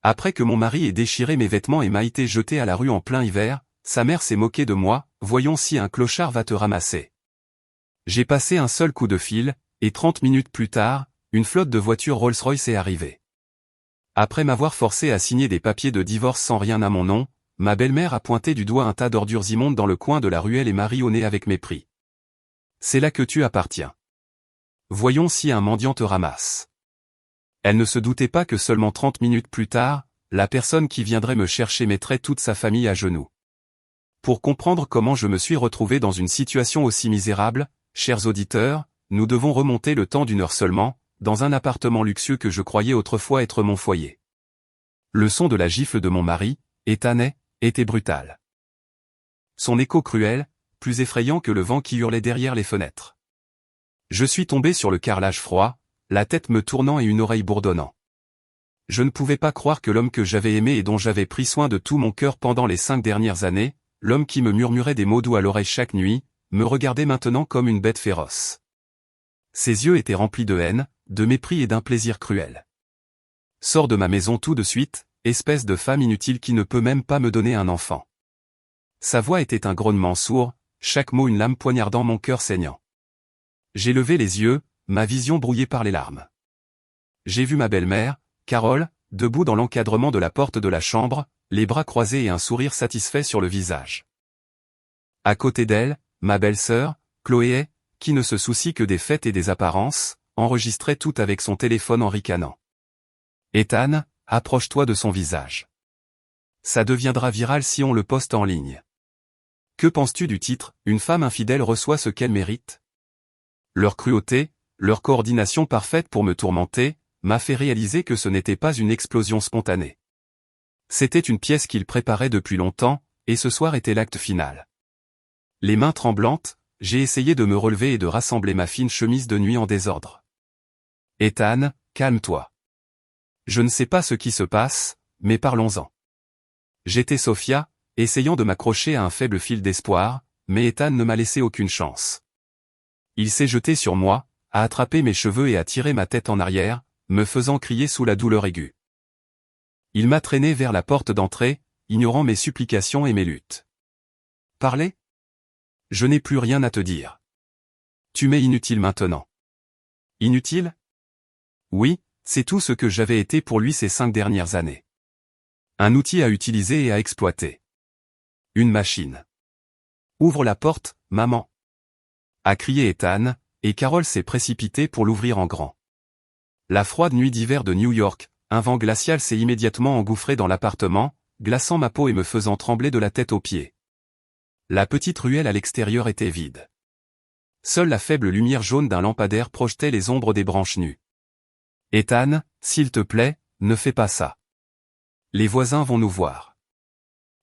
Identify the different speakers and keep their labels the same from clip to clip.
Speaker 1: Après que mon mari ait déchiré mes vêtements et m'a été jeté à la rue en plein hiver, sa mère s'est moquée de moi, voyons si un clochard va te ramasser. J'ai passé un seul coup de fil, et 30 minutes plus tard, une flotte de voitures Rolls-Royce est arrivée. Après m'avoir forcé à signer des papiers de divorce sans rien à mon nom, ma belle-mère a pointé du doigt un tas d'ordures immondes dans le coin de la ruelle et m'a ri au nez avec mépris. C'est là que tu appartiens. Voyons si un mendiant te ramasse. Elle ne se doutait pas que seulement 30 minutes plus tard, la personne qui viendrait me chercher mettrait toute sa famille à genoux. Pour comprendre comment je me suis retrouvé dans une situation aussi misérable, chers auditeurs, nous devons remonter le temps d'1 heure seulement, dans un appartement luxueux que je croyais autrefois être mon foyer. Le son de la gifle de mon mari, Ethan, était brutal. Son écho cruel, plus effrayant que le vent qui hurlait derrière les fenêtres. Je suis tombé sur le carrelage froid, la tête me tournant et une oreille bourdonnant. Je ne pouvais pas croire que l'homme que j'avais aimé et dont j'avais pris soin de tout mon cœur pendant les 5 dernières années, l'homme qui me murmurait des mots doux à l'oreille chaque nuit, me regardait maintenant comme une bête féroce. Ses yeux étaient remplis de haine, de mépris et d'un plaisir cruel. Sors de ma maison tout de suite, espèce de femme inutile qui ne peut même pas me donner un enfant. Sa voix était un grognement sourd, chaque mot une lame poignardant mon cœur saignant. J'ai levé les yeux, ma vision brouillée par les larmes. J'ai vu ma belle-mère, Carole, debout dans l'encadrement de la porte de la chambre, les bras croisés et un sourire satisfait sur le visage. À côté d'elle, ma belle-sœur, Chloé, qui ne se soucie que des faits et des apparences, enregistrait tout avec son téléphone en ricanant. Ethan, approche-toi de son visage. Ça deviendra viral si on le poste en ligne. Que penses-tu du titre « Une femme infidèle reçoit ce qu'elle mérite » ? Leur cruauté, leur coordination parfaite pour me tourmenter, m'a fait réaliser que ce n'était pas une explosion spontanée. C'était une pièce qu'ils préparaient depuis longtemps, et ce soir était l'acte final. Les mains tremblantes, j'ai essayé de me relever et de rassembler ma fine chemise de nuit en désordre. Ethan, calme-toi. Je ne sais pas ce qui se passe, mais parlons-en. J'étais Sophia, essayant de m'accrocher à un faible fil d'espoir, mais Ethan ne m'a laissé aucune chance. Il s'est jeté sur moi, a attrapé mes cheveux et a tiré ma tête en arrière, me faisant crier sous la douleur aiguë. Il m'a traîné vers la porte d'entrée, ignorant mes supplications et mes luttes. Parler ? Je n'ai plus rien à te dire. Tu m'es inutile maintenant. Inutile ? Oui, c'est tout ce que j'avais été pour lui ces 5 dernières années. Un outil à utiliser et à exploiter. Une machine. Ouvre la porte, maman. A crié Ethan, et Carole s'est précipitée pour l'ouvrir en grand. La froide nuit d'hiver de New York, un vent glacial s'est immédiatement engouffré dans l'appartement, glaçant ma peau et me faisant trembler de la tête aux pieds. La petite ruelle à l'extérieur était vide. Seule la faible lumière jaune d'un lampadaire projetait les ombres des branches nues. Ethan, s'il te plaît, ne fais pas ça. Les voisins vont nous voir.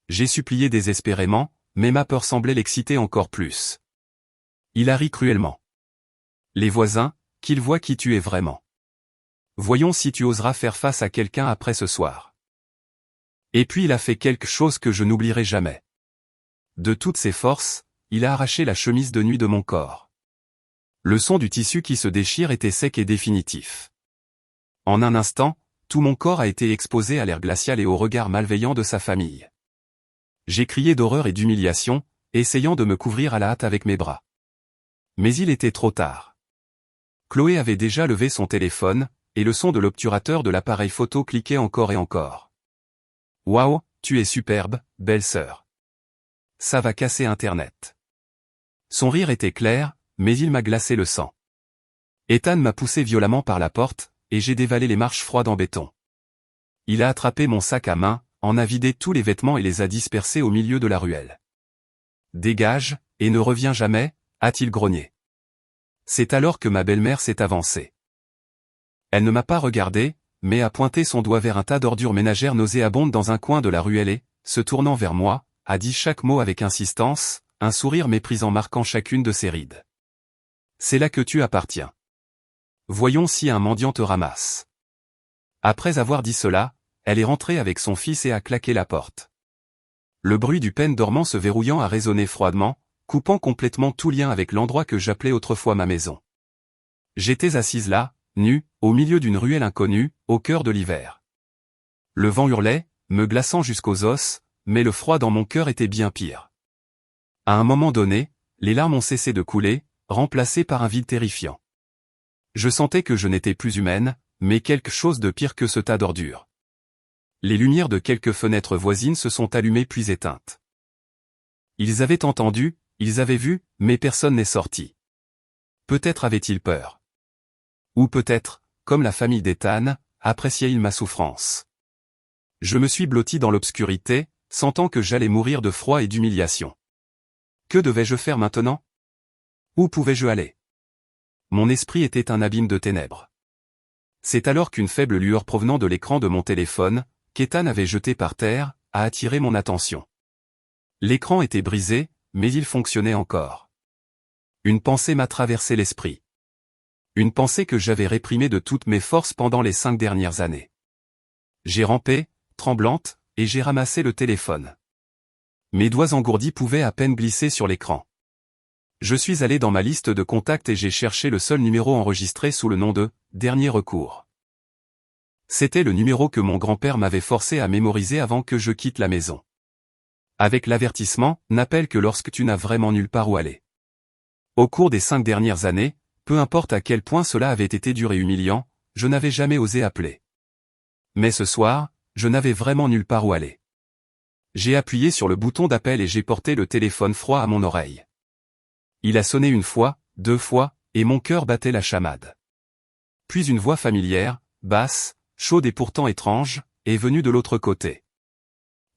Speaker 1: J'ai supplié désespérément, mais ma peur semblait l'exciter encore plus. Il a ri cruellement. Les voisins, qu'ils voient qui tu es vraiment. Voyons si tu oseras faire face à quelqu'un après ce soir. Et puis il a fait quelque chose que je n'oublierai jamais. De toutes ses forces, il a arraché la chemise de nuit de mon corps. Le son du tissu qui se déchire était sec et définitif. En un instant, tout mon corps a été exposé à l'air glacial et au regard malveillant de sa famille. J'ai crié d'horreur et d'humiliation, essayant de me couvrir à la hâte avec mes bras. Mais il était trop tard. Chloé avait déjà levé son téléphone, et le son de l'obturateur de l'appareil photo cliquait encore et encore. « Waouh, tu es superbe, belle-sœur. Ça va casser Internet. » Son rire était clair, mais il m'a glacé le sang. Ethan m'a poussé violemment par la porte, et j'ai dévalé les marches froides en béton. Il a attrapé mon sac à main, en a vidé tous les vêtements et les a dispersés au milieu de la ruelle. « Dégage, et ne reviens jamais », a-t-il grogné. C'est alors que ma belle-mère s'est avancée. Elle ne m'a pas regardé, mais a pointé son doigt vers un tas d'ordures ménagères nauséabondes dans un coin de la ruelle et, se tournant vers moi, a dit chaque mot avec insistance, un sourire méprisant marquant chacune de ses rides. C'est là que tu appartiens. Voyons si un mendiant te ramasse. Après avoir dit cela, elle est rentrée avec son fils et a claqué la porte. Le bruit du pêne dormant se verrouillant a résonné froidement, coupant complètement tout lien avec l'endroit que j'appelais autrefois ma maison. J'étais assise là, nue, au milieu d'une ruelle inconnue, au cœur de l'hiver. Le vent hurlait, me glaçant jusqu'aux os, mais le froid dans mon cœur était bien pire. À un moment donné, les larmes ont cessé de couler, remplacées par un vide terrifiant. Je sentais que je n'étais plus humaine, mais quelque chose de pire que ce tas d'ordures. Les lumières de quelques fenêtres voisines se sont allumées puis éteintes. Ils avaient entendu, ils avaient vu, mais personne n'est sorti. Peut-être avaient-ils peur. Ou peut-être, comme la famille d'Ethan, appréciaient-ils ma souffrance. Je me suis blotti dans l'obscurité, sentant que j'allais mourir de froid et d'humiliation. Que devais-je faire maintenant? Où pouvais-je aller? Mon esprit était un abîme de ténèbres. C'est alors qu'une faible lueur provenant de l'écran de mon téléphone, qu'Ethan avait jeté par terre, a attiré mon attention. L'écran était brisé, mais il fonctionnait encore. Une pensée m'a traversé l'esprit. Une pensée que j'avais réprimée de toutes mes forces pendant les 5 dernières années. J'ai rampé, tremblante, et j'ai ramassé le téléphone. Mes doigts engourdis pouvaient à peine glisser sur l'écran. Je suis allé dans ma liste de contacts et j'ai cherché le seul numéro enregistré sous le nom de « Dernier recours ». C'était le numéro que mon grand-père m'avait forcé à mémoriser avant que je quitte la maison. Avec l'avertissement « N'appelle que lorsque tu n'as vraiment nulle part où aller ». Au cours des 5 dernières années, peu importe à quel point cela avait été dur et humiliant, je n'avais jamais osé appeler. Mais ce soir, je n'avais vraiment nulle part où aller. J'ai appuyé sur le bouton d'appel et j'ai porté le téléphone froid à mon oreille. Il a sonné 1 fois, 2 fois, et mon cœur battait la chamade. Puis une voix familière, basse, chaude et pourtant étrange, est venue de l'autre côté.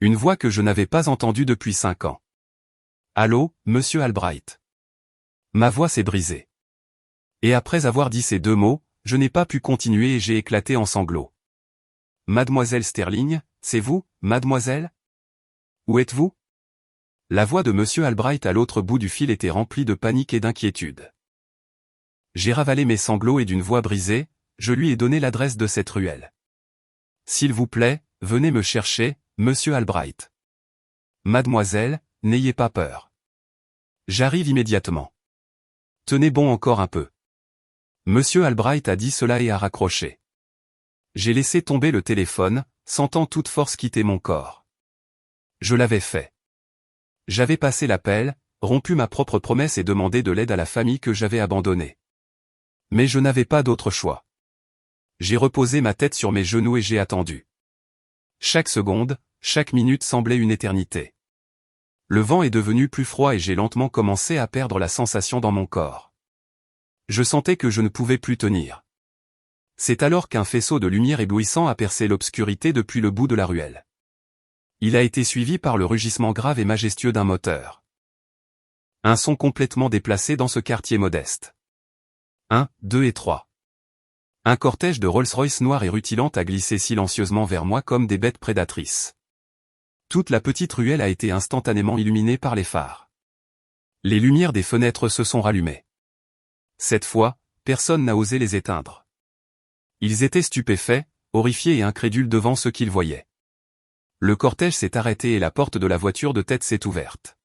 Speaker 1: Une voix que je n'avais pas entendue depuis 5 ans. « Allô, monsieur Albright. » Ma voix s'est brisée. Et après avoir dit ces 2 mots, je n'ai pas pu continuer et j'ai éclaté en sanglots. « Mademoiselle Sterling, c'est vous, mademoiselle? Où êtes-vous? » La voix de monsieur Albright à l'autre bout du fil était remplie de panique et d'inquiétude. J'ai ravalé mes sanglots et d'une voix brisée, je lui ai donné l'adresse de cette ruelle. « S'il vous plaît, venez me chercher, monsieur Albright. »« Mademoiselle, n'ayez pas peur. J'arrive immédiatement. »« Tenez bon encore un peu. » Monsieur Albright a dit cela et a raccroché. J'ai laissé tomber le téléphone, sentant toute force quitter mon corps. Je l'avais fait. J'avais passé l'appel, rompu ma propre promesse et demandé de l'aide à la famille que j'avais abandonnée. Mais je n'avais pas d'autre choix. J'ai reposé ma tête sur mes genoux et j'ai attendu. Chaque seconde, chaque minute semblait une éternité. Le vent est devenu plus froid et j'ai lentement commencé à perdre la sensation dans mon corps. Je sentais que je ne pouvais plus tenir. C'est alors qu'un faisceau de lumière éblouissant a percé l'obscurité depuis le bout de la ruelle. Il a été suivi par le rugissement grave et majestueux d'un moteur. Un son complètement déplacé dans ce quartier modeste. 1, 2 et 3. Un cortège de Rolls-Royce noirs et rutilantes a glissé silencieusement vers moi comme des bêtes prédatrices. Toute la petite ruelle a été instantanément illuminée par les phares. Les lumières des fenêtres se sont rallumées. Cette fois, personne n'a osé les éteindre. Ils étaient stupéfaits, horrifiés et incrédules devant ce qu'ils voyaient. Le cortège s'est arrêté et la porte de la voiture de tête s'est ouverte.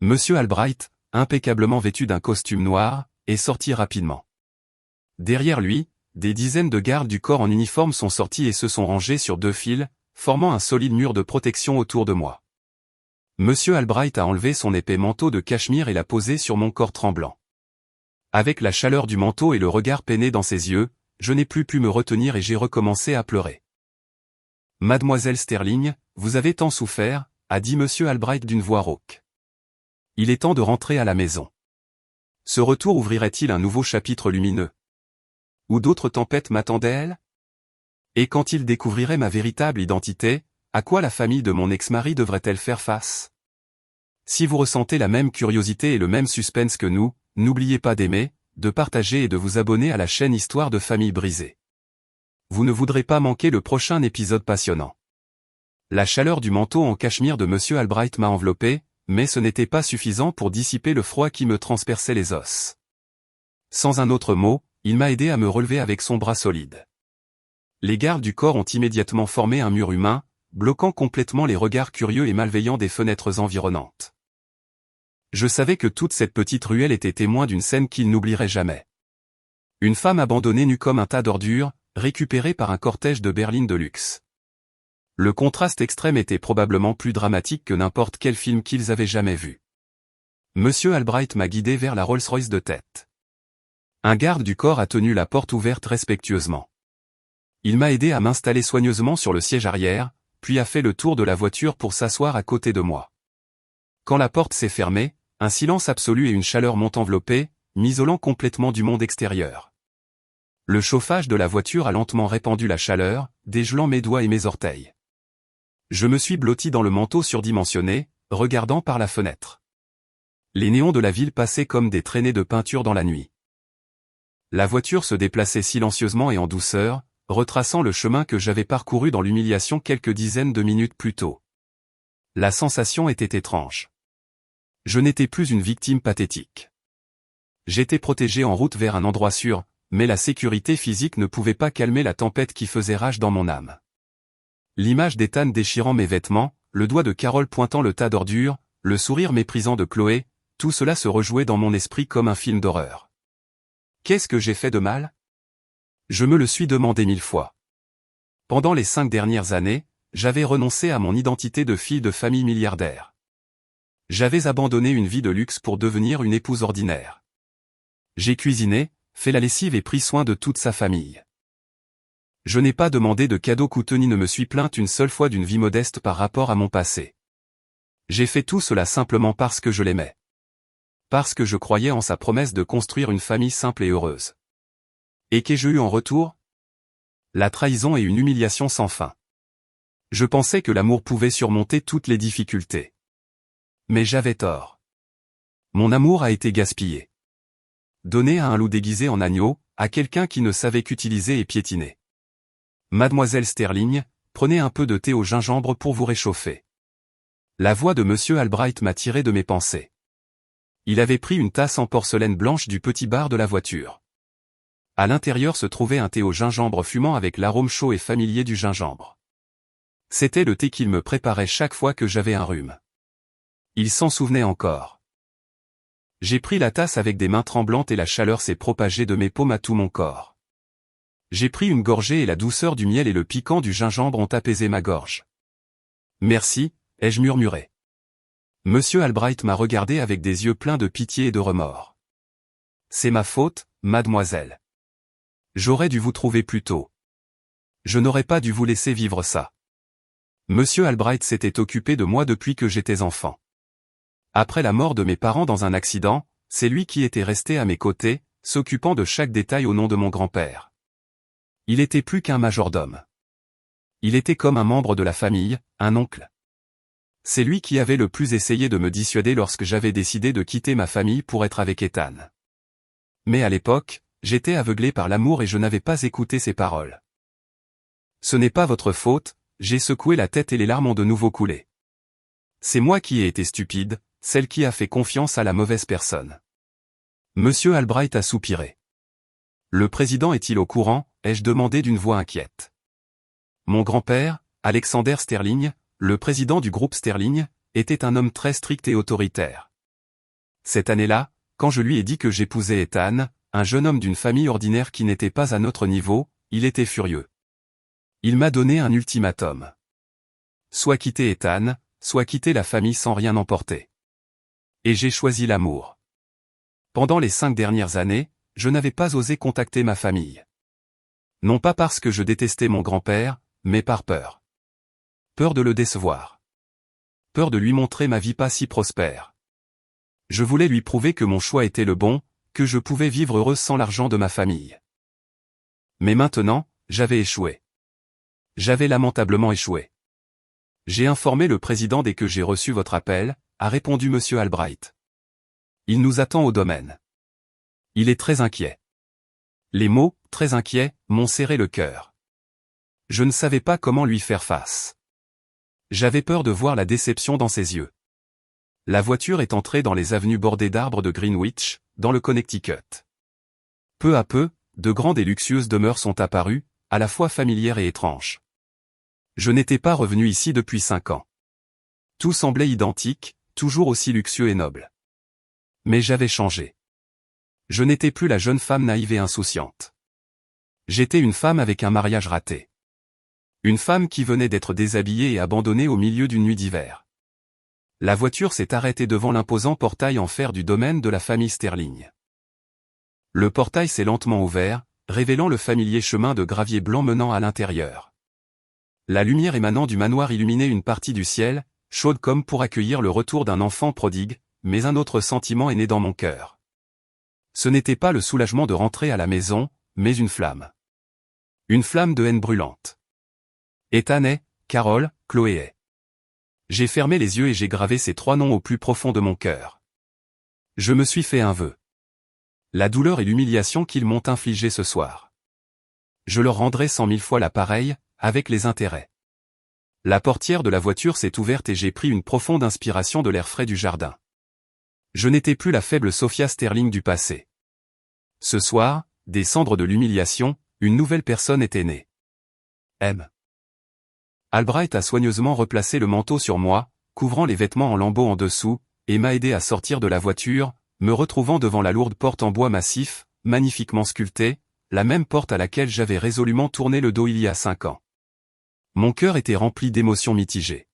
Speaker 1: Monsieur Albright, impeccablement vêtu d'un costume noir, est sorti rapidement. Derrière lui, des dizaines de gardes du corps en uniforme sont sortis et se sont rangés sur 2 fils, formant un solide mur de protection autour de moi. Monsieur Albright a enlevé son épais manteau de cachemire et l'a posé sur mon corps tremblant. Avec la chaleur du manteau et le regard peiné dans ses yeux, je n'ai plus pu me retenir et j'ai recommencé à pleurer. « Mademoiselle Sterling, vous avez tant souffert, » a dit monsieur Albright d'une voix rauque. Il est temps de rentrer à la maison. Ce retour ouvrirait-il un nouveau chapitre lumineux? Ou d'autres tempêtes m'attendaient-elles? Et quand il découvrirait ma véritable identité, à quoi la famille de mon ex-mari devrait-elle faire face? Si vous ressentez la même curiosité et le même suspense que nous, n'oubliez pas d'aimer, de partager et de vous abonner à la chaîne Histoire de famille brisée. Vous ne voudrez pas manquer le prochain épisode passionnant. La chaleur du manteau en cachemire de monsieur Albright m'a enveloppé, mais ce n'était pas suffisant pour dissiper le froid qui me transperçait les os. Sans un autre mot, il m'a aidé à me relever avec son bras solide. Les gardes du corps ont immédiatement formé un mur humain, bloquant complètement les regards curieux et malveillants des fenêtres environnantes. Je savais que toute cette petite ruelle était témoin d'une scène qu'il n'oublierait jamais. Une femme abandonnée nue comme un tas d'ordures, récupérée par un cortège de berlines de luxe. Le contraste extrême était probablement plus dramatique que n'importe quel film qu'ils avaient jamais vu. Monsieur Albright m'a guidé vers la Rolls-Royce de tête. Un garde du corps a tenu la porte ouverte respectueusement. Il m'a aidé à m'installer soigneusement sur le siège arrière, puis a fait le tour de la voiture pour s'asseoir à côté de moi. Quand la porte s'est fermée, un silence absolu et une chaleur m'ont enveloppé, m'isolant complètement du monde extérieur. Le chauffage de la voiture a lentement répandu la chaleur, dégelant mes doigts et mes orteils. Je me suis blotti dans le manteau surdimensionné, regardant par la fenêtre. Les néons de la ville passaient comme des traînées de peinture dans la nuit. La voiture se déplaçait silencieusement et en douceur, retraçant le chemin que j'avais parcouru dans l'humiliation quelques dizaines de minutes plus tôt. La sensation était étrange. Je n'étais plus une victime pathétique. J'étais protégé en route vers un endroit sûr, mais la sécurité physique ne pouvait pas calmer la tempête qui faisait rage dans mon âme. L'image d'Ethan déchirant mes vêtements, le doigt de Carole pointant le tas d'ordures, le sourire méprisant de Chloé, tout cela se rejouait dans mon esprit comme un film d'horreur. Qu'est-ce que j'ai fait de mal ? Je me le suis demandé 1000 fois. Pendant les 5 dernières années, j'avais renoncé à mon identité de fille de famille milliardaire. J'avais abandonné une vie de luxe pour devenir une épouse ordinaire. J'ai cuisiné, fait la lessive et pris soin de toute sa famille. Je n'ai pas demandé de cadeaux coûteux ni ne me suis plainte une seule fois d'une vie modeste par rapport à mon passé. J'ai fait tout cela simplement parce que je l'aimais. Parce que je croyais en sa promesse de construire une famille simple et heureuse. Et qu'ai-je eu en retour ? La trahison et une humiliation sans fin. Je pensais que l'amour pouvait surmonter toutes les difficultés. Mais j'avais tort. Mon amour a été gaspillé. Donné à un loup déguisé en agneau, à quelqu'un qui ne savait qu'utiliser et piétiner. Mademoiselle Sterling, prenez un peu de thé au gingembre pour vous réchauffer. La voix de Monsieur Albright m'a tiré de mes pensées. Il avait pris une tasse en porcelaine blanche du petit bar de la voiture. À l'intérieur se trouvait un thé au gingembre fumant avec l'arôme chaud et familier du gingembre. C'était le thé qu'il me préparait chaque fois que j'avais un rhume. Il s'en souvenait encore. J'ai pris la tasse avec des mains tremblantes et la chaleur s'est propagée de mes paumes à tout mon corps. J'ai pris une gorgée et la douceur du miel et le piquant du gingembre ont apaisé ma gorge. Merci, ai-je murmuré. Monsieur Albright m'a regardé avec des yeux pleins de pitié et de remords. C'est ma faute, mademoiselle. J'aurais dû vous trouver plus tôt. Je n'aurais pas dû vous laisser vivre ça. Monsieur Albright s'était occupé de moi depuis que j'étais enfant. Après la mort de mes parents dans un accident, c'est lui qui était resté à mes côtés, s'occupant de chaque détail au nom de mon grand-père. Il était plus qu'un majordome. Il était comme un membre de la famille, un oncle. C'est lui qui avait le plus essayé de me dissuader lorsque j'avais décidé de quitter ma famille pour être avec Ethan. Mais à l'époque, j'étais aveuglé par l'amour et je n'avais pas écouté ses paroles. Ce n'est pas votre faute, j'ai secoué la tête et les larmes ont de nouveau coulé. C'est moi qui ai été stupide, celle qui a fait confiance à la mauvaise personne. Monsieur Albright a soupiré. Le président est-il au courant ? Ai-je demandé d'une voix inquiète. Mon grand-père, Alexander Sterling, le président du groupe Sterling, était un homme très strict et autoritaire. Cette année-là, quand je lui ai dit que j'épousais Ethan, un jeune homme d'une famille ordinaire qui n'était pas à notre niveau, il était furieux. Il m'a donné un ultimatum. Soit quitter Ethan, soit quitter la famille sans rien emporter. Et j'ai choisi l'amour. Pendant les 5 dernières années, je n'avais pas osé contacter ma famille. Non pas parce que je détestais mon grand-père, mais par peur. Peur de le décevoir. Peur de lui montrer ma vie pas si prospère. Je voulais lui prouver que mon choix était le bon, que je pouvais vivre heureuse sans l'argent de ma famille. Mais maintenant, j'avais échoué. J'avais lamentablement échoué. J'ai informé le président dès que j'ai reçu votre appel, a répondu Monsieur Albright. Il nous attend au domaine. Il est très inquiet. Les mots, très inquiet, m'ont serré le cœur. Je ne savais pas comment lui faire face. J'avais peur de voir la déception dans ses yeux. La voiture est entrée dans les avenues bordées d'arbres de Greenwich, dans le Connecticut. Peu à peu, de grandes et luxueuses demeures sont apparues, à la fois familières et étranges. Je n'étais pas revenu ici depuis 5 ans. Tout semblait identique, toujours aussi luxueux et noble. Mais j'avais changé. Je n'étais plus la jeune femme naïve et insouciante. J'étais une femme avec un mariage raté. Une femme qui venait d'être déshabillée et abandonnée au milieu d'une nuit d'hiver. La voiture s'est arrêtée devant l'imposant portail en fer du domaine de la famille Sterling. Le portail s'est lentement ouvert, révélant le familier chemin de gravier blanc menant à l'intérieur. La lumière émanant du manoir illuminait une partie du ciel, chaude comme pour accueillir le retour d'un enfant prodigue, mais un autre sentiment est né dans mon cœur. Ce n'était pas le soulagement de rentrer à la maison, mais une flamme. Une flamme de haine brûlante. Ethan est, Carol, Chloé est. J'ai fermé les yeux et j'ai gravé ces 3 noms au plus profond de mon cœur. Je me suis fait un vœu. La douleur et l'humiliation qu'ils m'ont infligée ce soir. Je leur rendrai 100 000 fois la pareille, avec les intérêts. La portière de la voiture s'est ouverte et j'ai pris une profonde inspiration de l'air frais du jardin. Je n'étais plus la faible Sophia Sterling du passé. Ce soir, des cendres de l'humiliation, une nouvelle personne était née. M. Albright a soigneusement replacé le manteau sur moi, couvrant les vêtements en lambeaux en dessous, et m'a aidé à sortir de la voiture, me retrouvant devant la lourde porte en bois massif, magnifiquement sculptée, la même porte à laquelle j'avais résolument tourné le dos il y a 5 ans. Mon cœur était rempli d'émotions mitigées.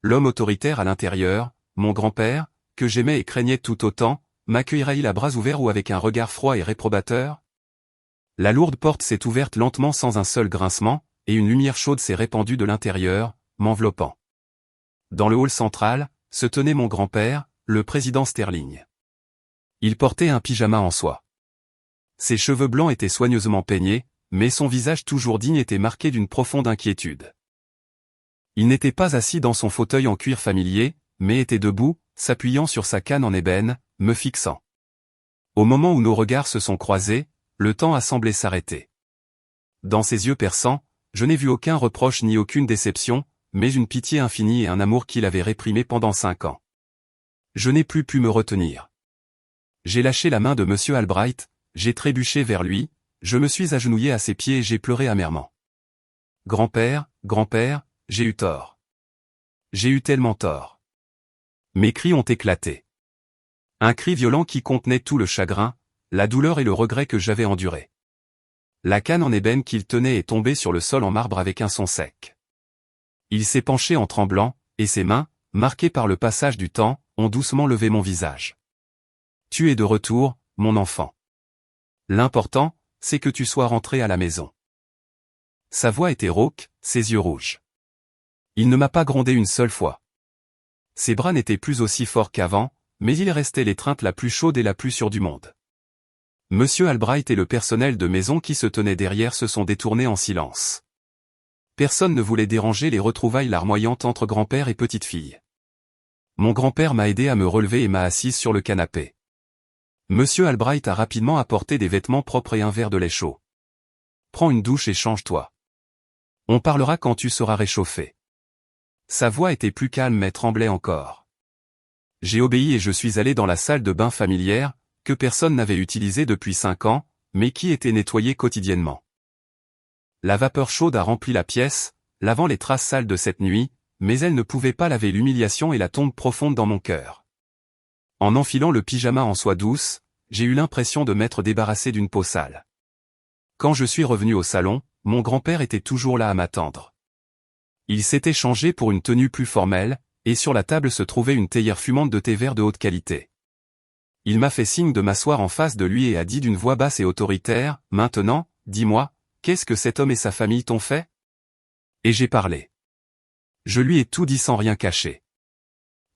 Speaker 1: L'homme autoritaire à l'intérieur, mon grand-père, que j'aimais et craignais tout autant, m'accueillerait-il à bras ouverts ou avec un regard froid et réprobateur? La lourde porte s'est ouverte lentement sans un seul grincement, et une lumière chaude s'est répandue de l'intérieur, m'enveloppant. Dans le hall central, se tenait mon grand-père, le président Sterling. Il portait un pyjama en soie. Ses cheveux blancs étaient soigneusement peignés, mais son visage toujours digne était marqué d'une profonde inquiétude. Il n'était pas assis dans son fauteuil en cuir familier, mais était debout, s'appuyant sur sa canne en ébène, me fixant. Au moment où nos regards se sont croisés, le temps a semblé s'arrêter. Dans ses yeux perçants, je n'ai vu aucun reproche ni aucune déception, mais une pitié infinie et un amour qu'il avait réprimé pendant 5 ans. Je n'ai plus pu me retenir. J'ai lâché la main de M. Albright, j'ai trébuché vers lui, je me suis agenouillé à ses pieds et j'ai pleuré amèrement. Grand-père, grand-père, j'ai eu tort. J'ai eu tellement tort. Mes cris ont éclaté. Un cri violent qui contenait tout le chagrin, la douleur et le regret que j'avais enduré. La canne en ébène qu'il tenait est tombée sur le sol en marbre avec un son sec. Il s'est penché en tremblant, et ses mains, marquées par le passage du temps, ont doucement levé mon visage. Tu es de retour, mon enfant. L'important, c'est que tu sois rentré à la maison. Sa voix était rauque, ses yeux rouges. Il ne m'a pas grondé une seule fois. Ses bras n'étaient plus aussi forts qu'avant, mais il restait l'étreinte la plus chaude et la plus sûre du monde. Monsieur Albright et le personnel de maison qui se tenait derrière se sont détournés en silence. Personne ne voulait déranger les retrouvailles larmoyantes entre grand-père et petite-fille. Mon grand-père m'a aidé à me relever et m'a assise sur le canapé. Monsieur Albright a rapidement apporté des vêtements propres et un verre de lait chaud. Prends une douche et change-toi. On parlera quand tu seras réchauffé. Sa voix était plus calme mais tremblait encore. J'ai obéi et je suis allé dans la salle de bain familière, que personne n'avait utilisée depuis 5 ans, mais qui était nettoyée quotidiennement. La vapeur chaude a rempli la pièce, lavant les traces sales de cette nuit, mais elle ne pouvait pas laver l'humiliation et la tombe profonde dans mon cœur. En enfilant le pyjama en soie douce, j'ai eu l'impression de m'être débarrassé d'une peau sale. Quand je suis revenu au salon, mon grand-père était toujours là à m'attendre. Il s'était changé pour une tenue plus formelle, et sur la table se trouvait une théière fumante de thé vert de haute qualité. Il m'a fait signe de m'asseoir en face de lui et a dit d'une voix basse et autoritaire, « Maintenant, dis-moi, qu'est-ce que cet homme et sa famille t'ont fait ?» Et j'ai parlé. Je lui ai tout dit sans rien cacher.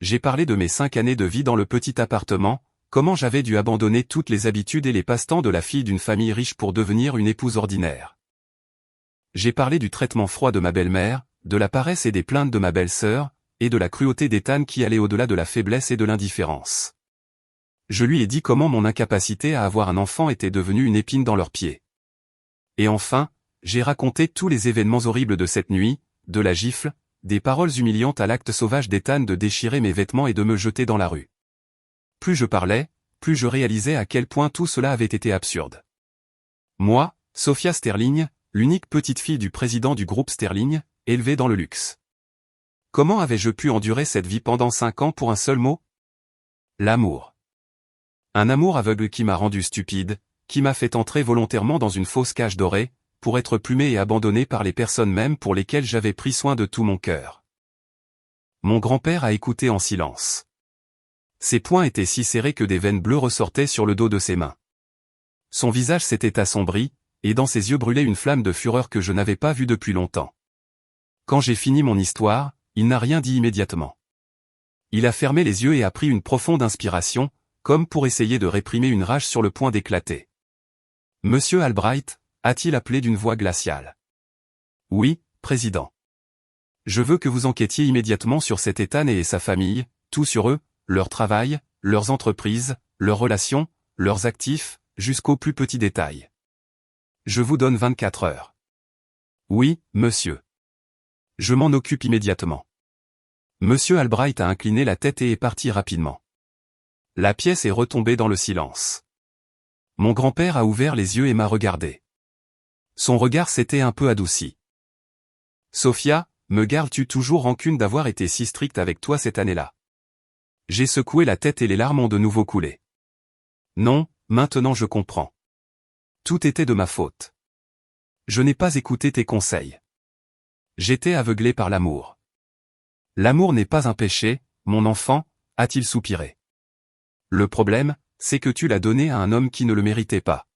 Speaker 1: J'ai parlé de mes 5 années de vie dans le petit appartement, comment j'avais dû abandonner toutes les habitudes et les passe-temps de la fille d'une famille riche pour devenir une épouse ordinaire. J'ai parlé du traitement froid de ma belle-mère, de la paresse et des plaintes de ma belle-sœur, et de la cruauté d'Ethan qui allait au-delà de la faiblesse et de l'indifférence. Je lui ai dit comment mon incapacité à avoir un enfant était devenue une épine dans leurs pieds. Et enfin, j'ai raconté tous les événements horribles de cette nuit, de la gifle, des paroles humiliantes à l'acte sauvage d'Ethan de déchirer mes vêtements et de me jeter dans la rue. Plus je parlais, plus je réalisais à quel point tout cela avait été absurde. Moi, Sophia Sterling, l'unique petite fille du président du groupe Sterling, élevée dans le luxe. Comment avais-je pu endurer cette vie pendant 5 ans pour un seul mot? L'amour. Un amour aveugle qui m'a rendu stupide, qui m'a fait entrer volontairement dans une fausse cage dorée, pour être plumé et abandonné par les personnes mêmes pour lesquelles j'avais pris soin de tout mon cœur. Mon grand-père a écouté en silence. Ses poings étaient si serrés que des veines bleues ressortaient sur le dos de ses mains. Son visage s'était assombri, et dans ses yeux brûlait une flamme de fureur que je n'avais pas vue depuis longtemps. Quand j'ai fini mon histoire, il n'a rien dit immédiatement. Il a fermé les yeux et a pris une profonde inspiration, comme pour essayer de réprimer une rage sur le point d'éclater. « Monsieur Albright » a-t-il appelé d'une voix glaciale. « Oui, président. Je veux que vous enquêtiez immédiatement sur cet Ethan et sa famille, tout sur eux, leur travail, leurs entreprises, leurs relations, leurs actifs, jusqu'aux plus petits détails. Je vous donne 24 heures. »« Oui, monsieur. Je m'en occupe immédiatement. » Monsieur Albright a incliné la tête et est parti rapidement. La pièce est retombée dans le silence. Mon grand-père a ouvert les yeux et m'a regardé. Son regard s'était un peu adouci. « Sophia, me gardes-tu toujours rancune d'avoir été si stricte avec toi cette année-là » J'ai secoué la tête et les larmes ont de nouveau coulé. « Non, maintenant je comprends. Tout était de ma faute. Je n'ai pas écouté tes conseils. J'étais aveuglé par l'amour. L'amour n'est pas un péché, mon enfant, a-t-il soupiré. Le problème, c'est que tu l'as donné à un homme qui ne le méritait pas.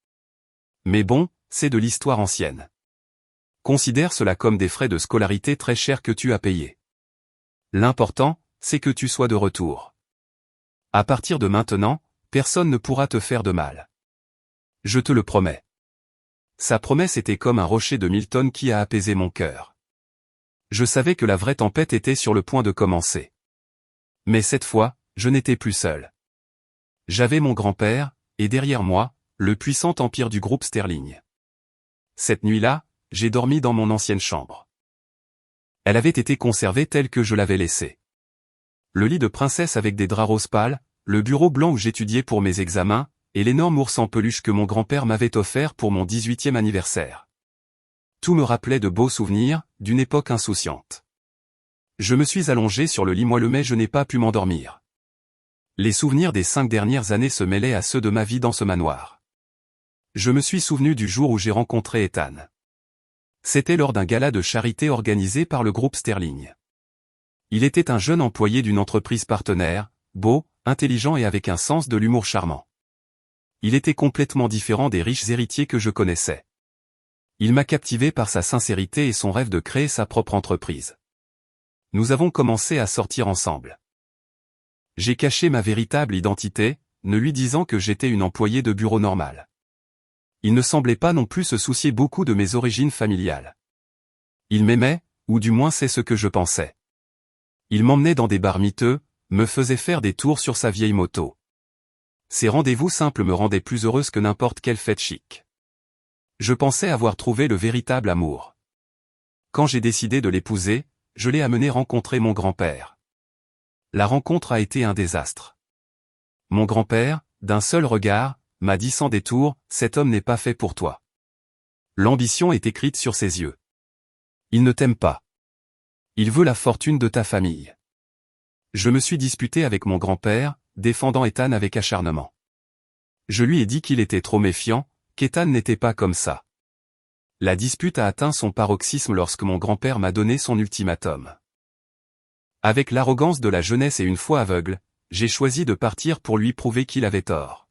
Speaker 1: Mais bon, c'est de l'histoire ancienne. Considère cela comme des frais de scolarité très chers que tu as payés. L'important, c'est que tu sois de retour. À partir de maintenant, personne ne pourra te faire de mal. Je te le promets. » Sa promesse était comme un rocher de 1000 tonnes qui a apaisé mon cœur. Je savais que la vraie tempête était sur le point de commencer. Mais cette fois, je n'étais plus seul. J'avais mon grand-père, et derrière moi, le puissant empire du groupe Sterling. Cette nuit-là, j'ai dormi dans mon ancienne chambre. Elle avait été conservée telle que je l'avais laissée. Le lit de princesse avec des draps roses pâles, le bureau blanc où j'étudiais pour mes examens, et l'énorme ours en peluche que mon grand-père m'avait offert pour mon 18e anniversaire. Tout me rappelait de beaux souvenirs, d'une époque insouciante. Je me suis allongé sur le lit moelleux mais je n'ai pas pu m'endormir. Les souvenirs des 5 dernières années se mêlaient à ceux de ma vie dans ce manoir. Je me suis souvenu du jour où j'ai rencontré Ethan. C'était lors d'un gala de charité organisé par le groupe Sterling. Il était un jeune employé d'une entreprise partenaire, beau, intelligent et avec un sens de l'humour charmant. Il était complètement différent des riches héritiers que je connaissais. Il m'a captivé par sa sincérité et son rêve de créer sa propre entreprise. Nous avons commencé à sortir ensemble. J'ai caché ma véritable identité, ne lui disant que j'étais une employée de bureau normale. Il ne semblait pas non plus se soucier beaucoup de mes origines familiales. Il m'aimait, ou du moins c'est ce que je pensais. Il m'emmenait dans des bars miteux, me faisait faire des tours sur sa vieille moto. Ces rendez-vous simples me rendaient plus heureuse que n'importe quelle fête chic. Je pensais avoir trouvé le véritable amour. Quand j'ai décidé de l'épouser, je l'ai amené rencontrer mon grand-père. La rencontre a été un désastre. Mon grand-père, d'un seul regard, m'a dit sans détour, « Cet homme n'est pas fait pour toi. » L'ambition est écrite sur ses yeux. Il ne t'aime pas. Il veut la fortune de ta famille. Je me suis disputé avec mon grand-père, défendant Ethan avec acharnement. Je lui ai dit qu'il était trop méfiant, qu'Ethan n'était pas comme ça. La dispute a atteint son paroxysme lorsque mon grand-père m'a donné son ultimatum. Avec l'arrogance de la jeunesse et une foi aveugle, j'ai choisi de partir pour lui prouver qu'il avait tort.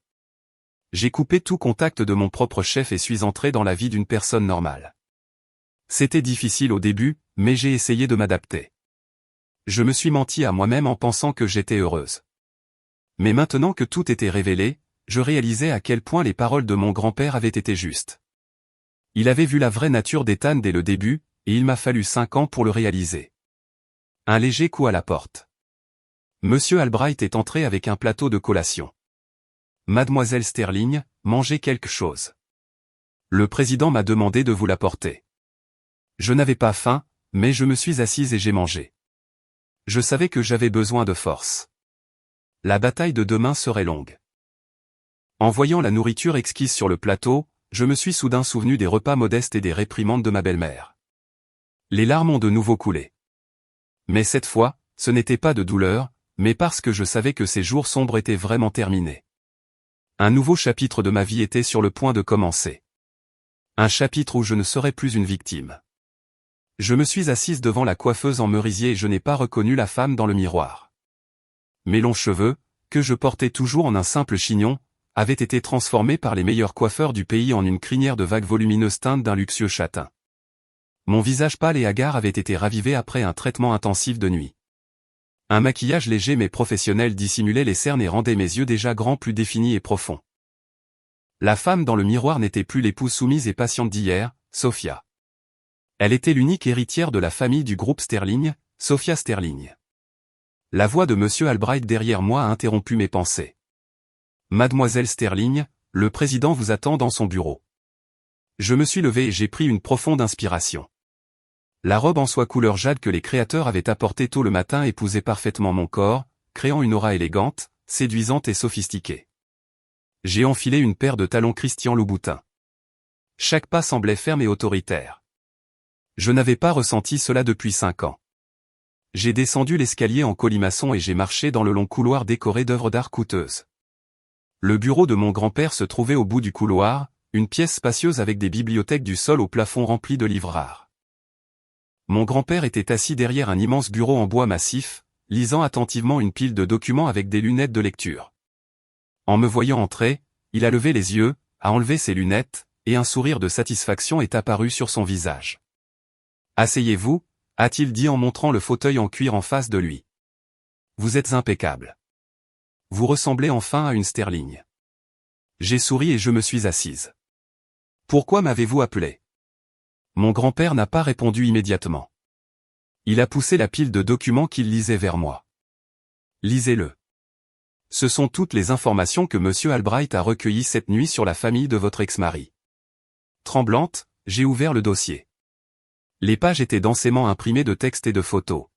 Speaker 1: J'ai coupé tout contact de mon propre chef et suis entré dans la vie d'une personne normale. C'était difficile au début, mais j'ai essayé de m'adapter. Je me suis menti à moi-même en pensant que j'étais heureuse. Mais maintenant que tout était révélé, je réalisais à quel point les paroles de mon grand-père avaient été justes. Il avait vu la vraie nature d'Ethan dès le début, et il m'a fallu 5 ans pour le réaliser. Un léger coup à la porte. Monsieur Albright est entré avec un plateau de collation. Mademoiselle Sterling, mangez quelque chose. Le président m'a demandé de vous l'apporter. Je n'avais pas faim, mais je me suis assise et j'ai mangé. Je savais que j'avais besoin de force. La bataille de demain serait longue. En voyant la nourriture exquise sur le plateau, je me suis soudain souvenu des repas modestes et des réprimandes de ma belle-mère. Les larmes ont de nouveau coulé. Mais cette fois, ce n'était pas de douleur, mais parce que je savais que ces jours sombres étaient vraiment terminés. Un nouveau chapitre de ma vie était sur le point de commencer. Un chapitre où je ne serai plus une victime. Je me suis assise devant la coiffeuse en merisier et je n'ai pas reconnu la femme dans le miroir. Mes longs cheveux, que je portais toujours en un simple chignon, avaient été transformés par les meilleurs coiffeurs du pays en une crinière de vagues volumineuses teintes d'un luxueux châtain. Mon visage pâle et hagard avait été ravivé après un traitement intensif de nuit. Un maquillage léger mais professionnel dissimulait les cernes et rendait mes yeux déjà grands plus définis et profonds. La femme dans le miroir n'était plus l'épouse soumise et patiente d'hier, Sophia. Elle était l'unique héritière de la famille du groupe Sterling, Sophia Sterling. La voix de Monsieur Albright derrière moi a interrompu mes pensées. Mademoiselle Sterling, le président vous attend dans son bureau. Je me suis levé et j'ai pris une profonde inspiration. La robe en soie couleur jade que les créateurs avaient apportée tôt le matin épousait parfaitement mon corps, créant une aura élégante, séduisante et sophistiquée. J'ai enfilé une paire de talons Christian Louboutin. Chaque pas semblait ferme et autoritaire. Je n'avais pas ressenti cela depuis 5 ans. J'ai descendu l'escalier en colimaçon et j'ai marché dans le long couloir décoré d'œuvres d'art coûteuses. Le bureau de mon grand-père se trouvait au bout du couloir, une pièce spacieuse avec des bibliothèques du sol au plafond remplies de livres rares. Mon grand-père était assis derrière un immense bureau en bois massif, lisant attentivement une pile de documents avec des lunettes de lecture. En me voyant entrer, il a levé les yeux, a enlevé ses lunettes, et un sourire de satisfaction est apparu sur son visage. « Asseyez-vous » a-t-il dit en montrant le fauteuil en cuir en face de lui. « Vous êtes impeccable. Vous ressemblez enfin à une Sterling. » J'ai souri et je me suis assise. « Pourquoi m'avez-vous appelé » Mon grand-père n'a pas répondu immédiatement. Il a poussé la pile de documents qu'il lisait vers moi. « Lisez-le. Ce sont toutes les informations que Monsieur Albright a recueillies cette nuit sur la famille de votre ex-mari. » Tremblante, j'ai ouvert le dossier. Les pages étaient densément imprimées de textes et de photos.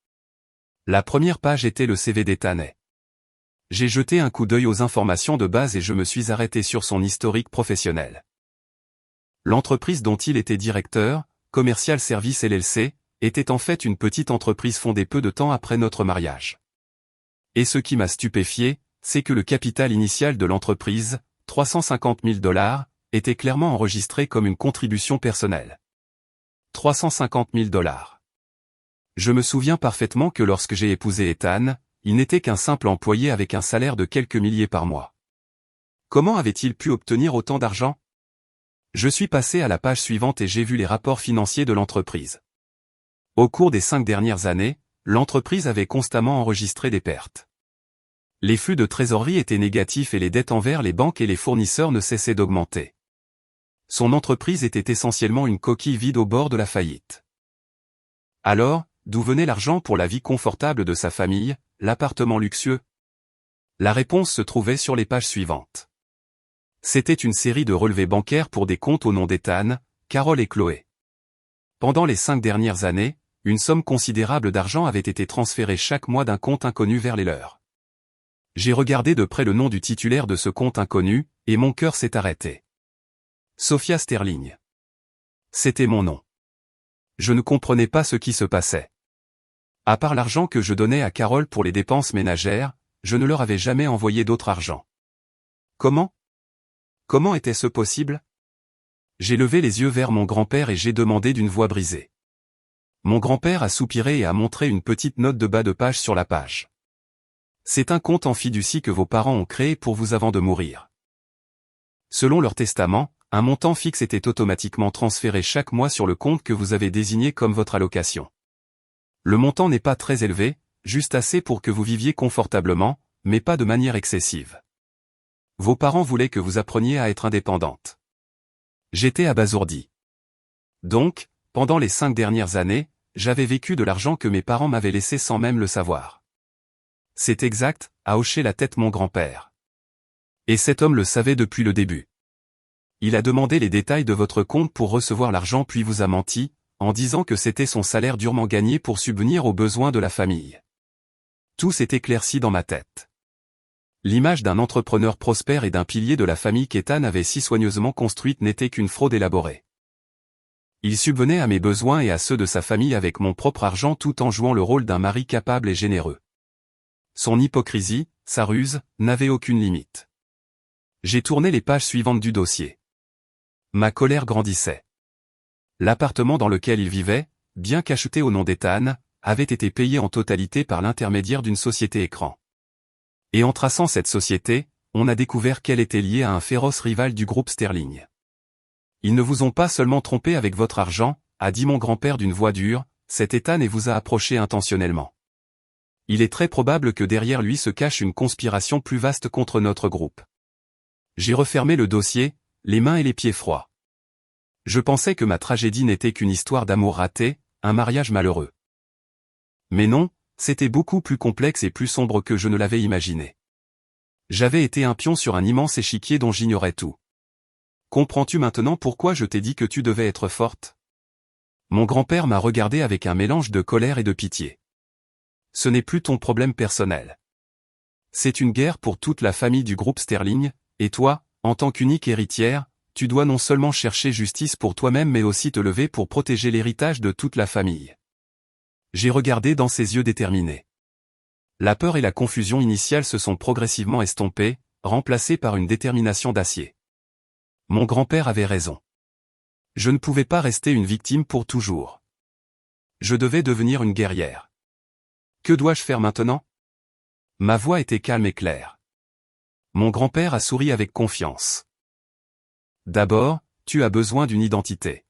Speaker 1: La première page était le CV d'Ethan. J'ai jeté un coup d'œil aux informations de base et je me suis arrêté sur son historique professionnel. L'entreprise dont il était directeur, Commercial Service LLC, était en fait une petite entreprise fondée peu de temps après notre mariage. Et ce qui m'a stupéfié, c'est que le capital initial de l'entreprise, 350 000 $, était clairement enregistré comme une contribution personnelle. 350 000 $. Je me souviens parfaitement que lorsque j'ai épousé Ethan, il n'était qu'un simple employé avec un salaire de quelques milliers par mois. Comment avait-il pu obtenir autant d'argent ? Je suis passé à la page suivante et j'ai vu les rapports financiers de l'entreprise. Au cours des 5 dernières années, l'entreprise avait constamment enregistré des pertes. Les flux de trésorerie étaient négatifs et les dettes envers les banques et les fournisseurs ne cessaient d'augmenter. Son entreprise était essentiellement une coquille vide au bord de la faillite. Alors, d'où venait l'argent pour la vie confortable de sa famille, l'appartement luxueux ? La réponse se trouvait sur les pages suivantes. C'était une série de relevés bancaires pour des comptes au nom d'Ethan, Carol et Chloé. Pendant les 5 dernières années, une somme considérable d'argent avait été transférée chaque mois d'un compte inconnu vers les leurs. J'ai regardé de près le nom du titulaire de ce compte inconnu, et mon cœur s'est arrêté. Sophia Sterling. C'était mon nom. Je ne comprenais pas ce qui se passait. À part l'argent que je donnais à Carol pour les dépenses ménagères, je ne leur avais jamais envoyé d'autre argent. Comment ? Comment était-ce possible ? J'ai levé les yeux vers mon grand-père et j'ai demandé d'une voix brisée. Mon grand-père a soupiré et a montré une petite note de bas de page sur la page. C'est un compte en fiducie que vos parents ont créé pour vous avant de mourir. Selon leur testament, un montant fixe était automatiquement transféré chaque mois sur le compte que vous avez désigné comme votre allocation. Le montant n'est pas très élevé, juste assez pour que vous viviez confortablement, mais pas de manière excessive. Vos parents voulaient que vous appreniez à être indépendante. J'étais abasourdi. Donc, pendant les 5 dernières années, j'avais vécu de l'argent que mes parents m'avaient laissé sans même le savoir. C'est exact, a hoché la tête mon grand-père. Et cet homme le savait depuis le début. Il a demandé les détails de votre compte pour recevoir l'argent puis vous a menti, en disant que c'était son salaire durement gagné pour subvenir aux besoins de la famille. Tout s'est éclairci dans ma tête. L'image d'un entrepreneur prospère et d'un pilier de la famille qu'Ethan avait si soigneusement construite n'était qu'une fraude élaborée. Il subvenait à mes besoins et à ceux de sa famille avec mon propre argent tout en jouant le rôle d'un mari capable et généreux. Son hypocrisie, sa ruse, n'avaient aucune limite. J'ai tourné les pages suivantes du dossier. Ma colère grandissait. L'appartement dans lequel il vivait, bien qu'acheté au nom d'Ethan, avait été payé en totalité par l'intermédiaire d'une société écran. Et en traçant cette société, on a découvert qu'elle était liée à un féroce rival du groupe Sterling. Ils ne vous ont pas seulement trompé avec votre argent, a dit mon grand-père d'une voix dure, cet Ethan et vous a approché intentionnellement. Il est très probable que derrière lui se cache une conspiration plus vaste contre notre groupe. J'ai refermé le dossier, les mains et les pieds froids. Je pensais que ma tragédie n'était qu'une histoire d'amour raté, un mariage malheureux. Mais non, c'était beaucoup plus complexe et plus sombre que je ne l'avais imaginé. J'avais été un pion sur un immense échiquier dont j'ignorais tout. Comprends-tu maintenant pourquoi je t'ai dit que tu devais être forte? Mon grand-père m'a regardé avec un mélange de colère et de pitié. Ce n'est plus ton problème personnel. C'est une guerre pour toute la famille du groupe Sterling, et toi, en tant qu'unique héritière, tu dois non seulement chercher justice pour toi-même mais aussi te lever pour protéger l'héritage de toute la famille. J'ai regardé dans ses yeux déterminés. La peur et la confusion initiale se sont progressivement estompées, remplacées par une détermination d'acier. Mon grand-père avait raison. Je ne pouvais pas rester une victime pour toujours. Je devais devenir une guerrière. Que dois-je faire maintenant? Ma voix était calme et claire. Mon grand-père a souri avec confiance. D'abord, tu as besoin d'une identité.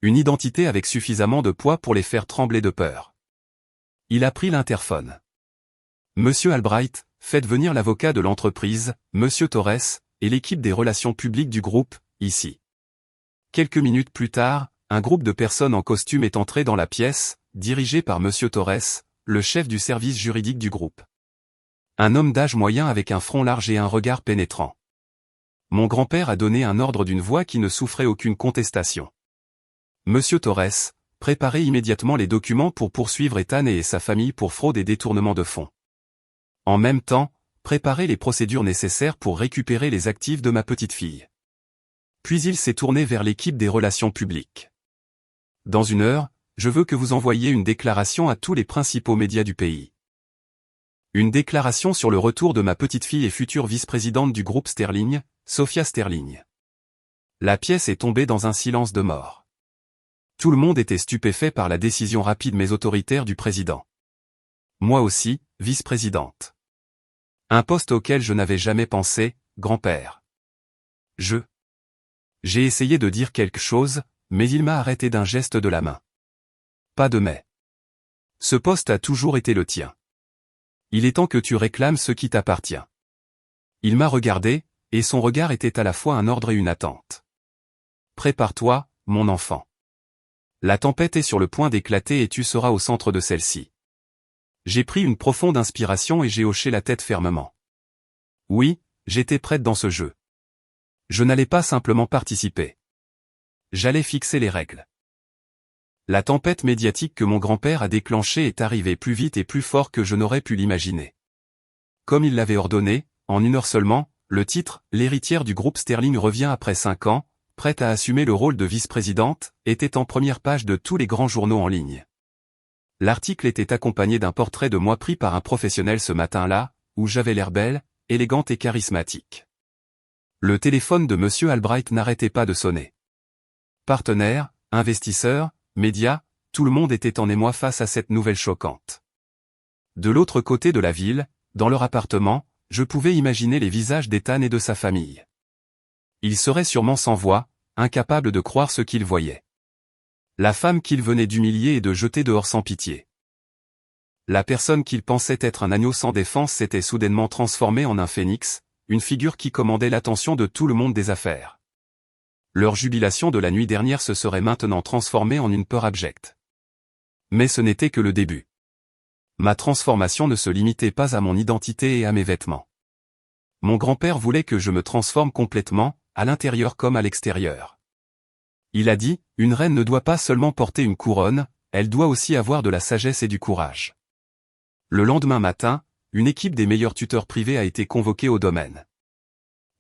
Speaker 1: Une identité avec suffisamment de poids pour les faire trembler de peur. Il a pris l'interphone. Monsieur Albright, faites venir l'avocat de l'entreprise, Monsieur Torres, et l'équipe des relations publiques du groupe, ici. Quelques minutes plus tard, un groupe de personnes en costume est entré dans la pièce, dirigé par Monsieur Torres, le chef du service juridique du groupe. Un homme d'âge moyen avec un front large et un regard pénétrant. Mon grand-père a donné un ordre d'une voix qui ne souffrait aucune contestation. Monsieur Torres, préparez immédiatement les documents pour poursuivre Ethan et sa famille pour fraude et détournement de fonds. En même temps, préparez les procédures nécessaires pour récupérer les actifs de ma petite fille. Puis il s'est tourné vers l'équipe des relations publiques. Dans 1 heure, je veux que vous envoyiez une déclaration à tous les principaux médias du pays. Une déclaration sur le retour de ma petite fille et future vice-présidente du groupe Sterling, Sophia Sterling. La pièce est tombée dans un silence de mort. Tout le monde était stupéfait par la décision rapide mais autoritaire du président. Moi aussi, vice-présidente. Un poste auquel je n'avais jamais pensé, grand-père. J'ai essayé de dire quelque chose, mais il m'a arrêté d'un geste de la main. Pas de mais. Ce poste a toujours été le tien. Il est temps que tu réclames ce qui t'appartient. Il m'a regardé, et son regard était à la fois un ordre et une attente. Prépare-toi, mon enfant. La tempête est sur le point d'éclater et tu seras au centre de celle-ci. J'ai pris une profonde inspiration et j'ai hoché la tête fermement. Oui, j'étais prête dans ce jeu. Je n'allais pas simplement participer. J'allais fixer les règles. La tempête médiatique que mon grand-père a déclenchée est arrivée plus vite et plus fort que je n'aurais pu l'imaginer. Comme il l'avait ordonné, en 1 heure seulement, le titre « L'héritière du groupe Sterling revient après 5 ans », prête à assumer le rôle de vice-présidente, était en première page de tous les grands journaux en ligne. L'article était accompagné d'un portrait de moi pris par un professionnel ce matin-là, où j'avais l'air belle, élégante et charismatique. Le téléphone de Monsieur Albright n'arrêtait pas de sonner. Partenaires, investisseurs, médias, tout le monde était en émoi face à cette nouvelle choquante. De l'autre côté de la ville, dans leur appartement, je pouvais imaginer les visages d'Ethan et de sa famille. Ils seraient sûrement sans voix, incapables de croire ce qu'ils voyaient. La femme qu'ils venaient d'humilier et de jeter dehors sans pitié. La personne qu'ils pensaient être un agneau sans défense s'était soudainement transformée en un phénix, une figure qui commandait l'attention de tout le monde des affaires. Leur jubilation de la nuit dernière se serait maintenant transformée en une peur abjecte. Mais ce n'était que le début. Ma transformation ne se limitait pas à mon identité et à mes vêtements. Mon grand-père voulait que je me transforme complètement, à l'intérieur comme à l'extérieur. Il a dit, une reine ne doit pas seulement porter une couronne, elle doit aussi avoir de la sagesse et du courage. Le lendemain matin, une équipe des meilleurs tuteurs privés a été convoquée au domaine.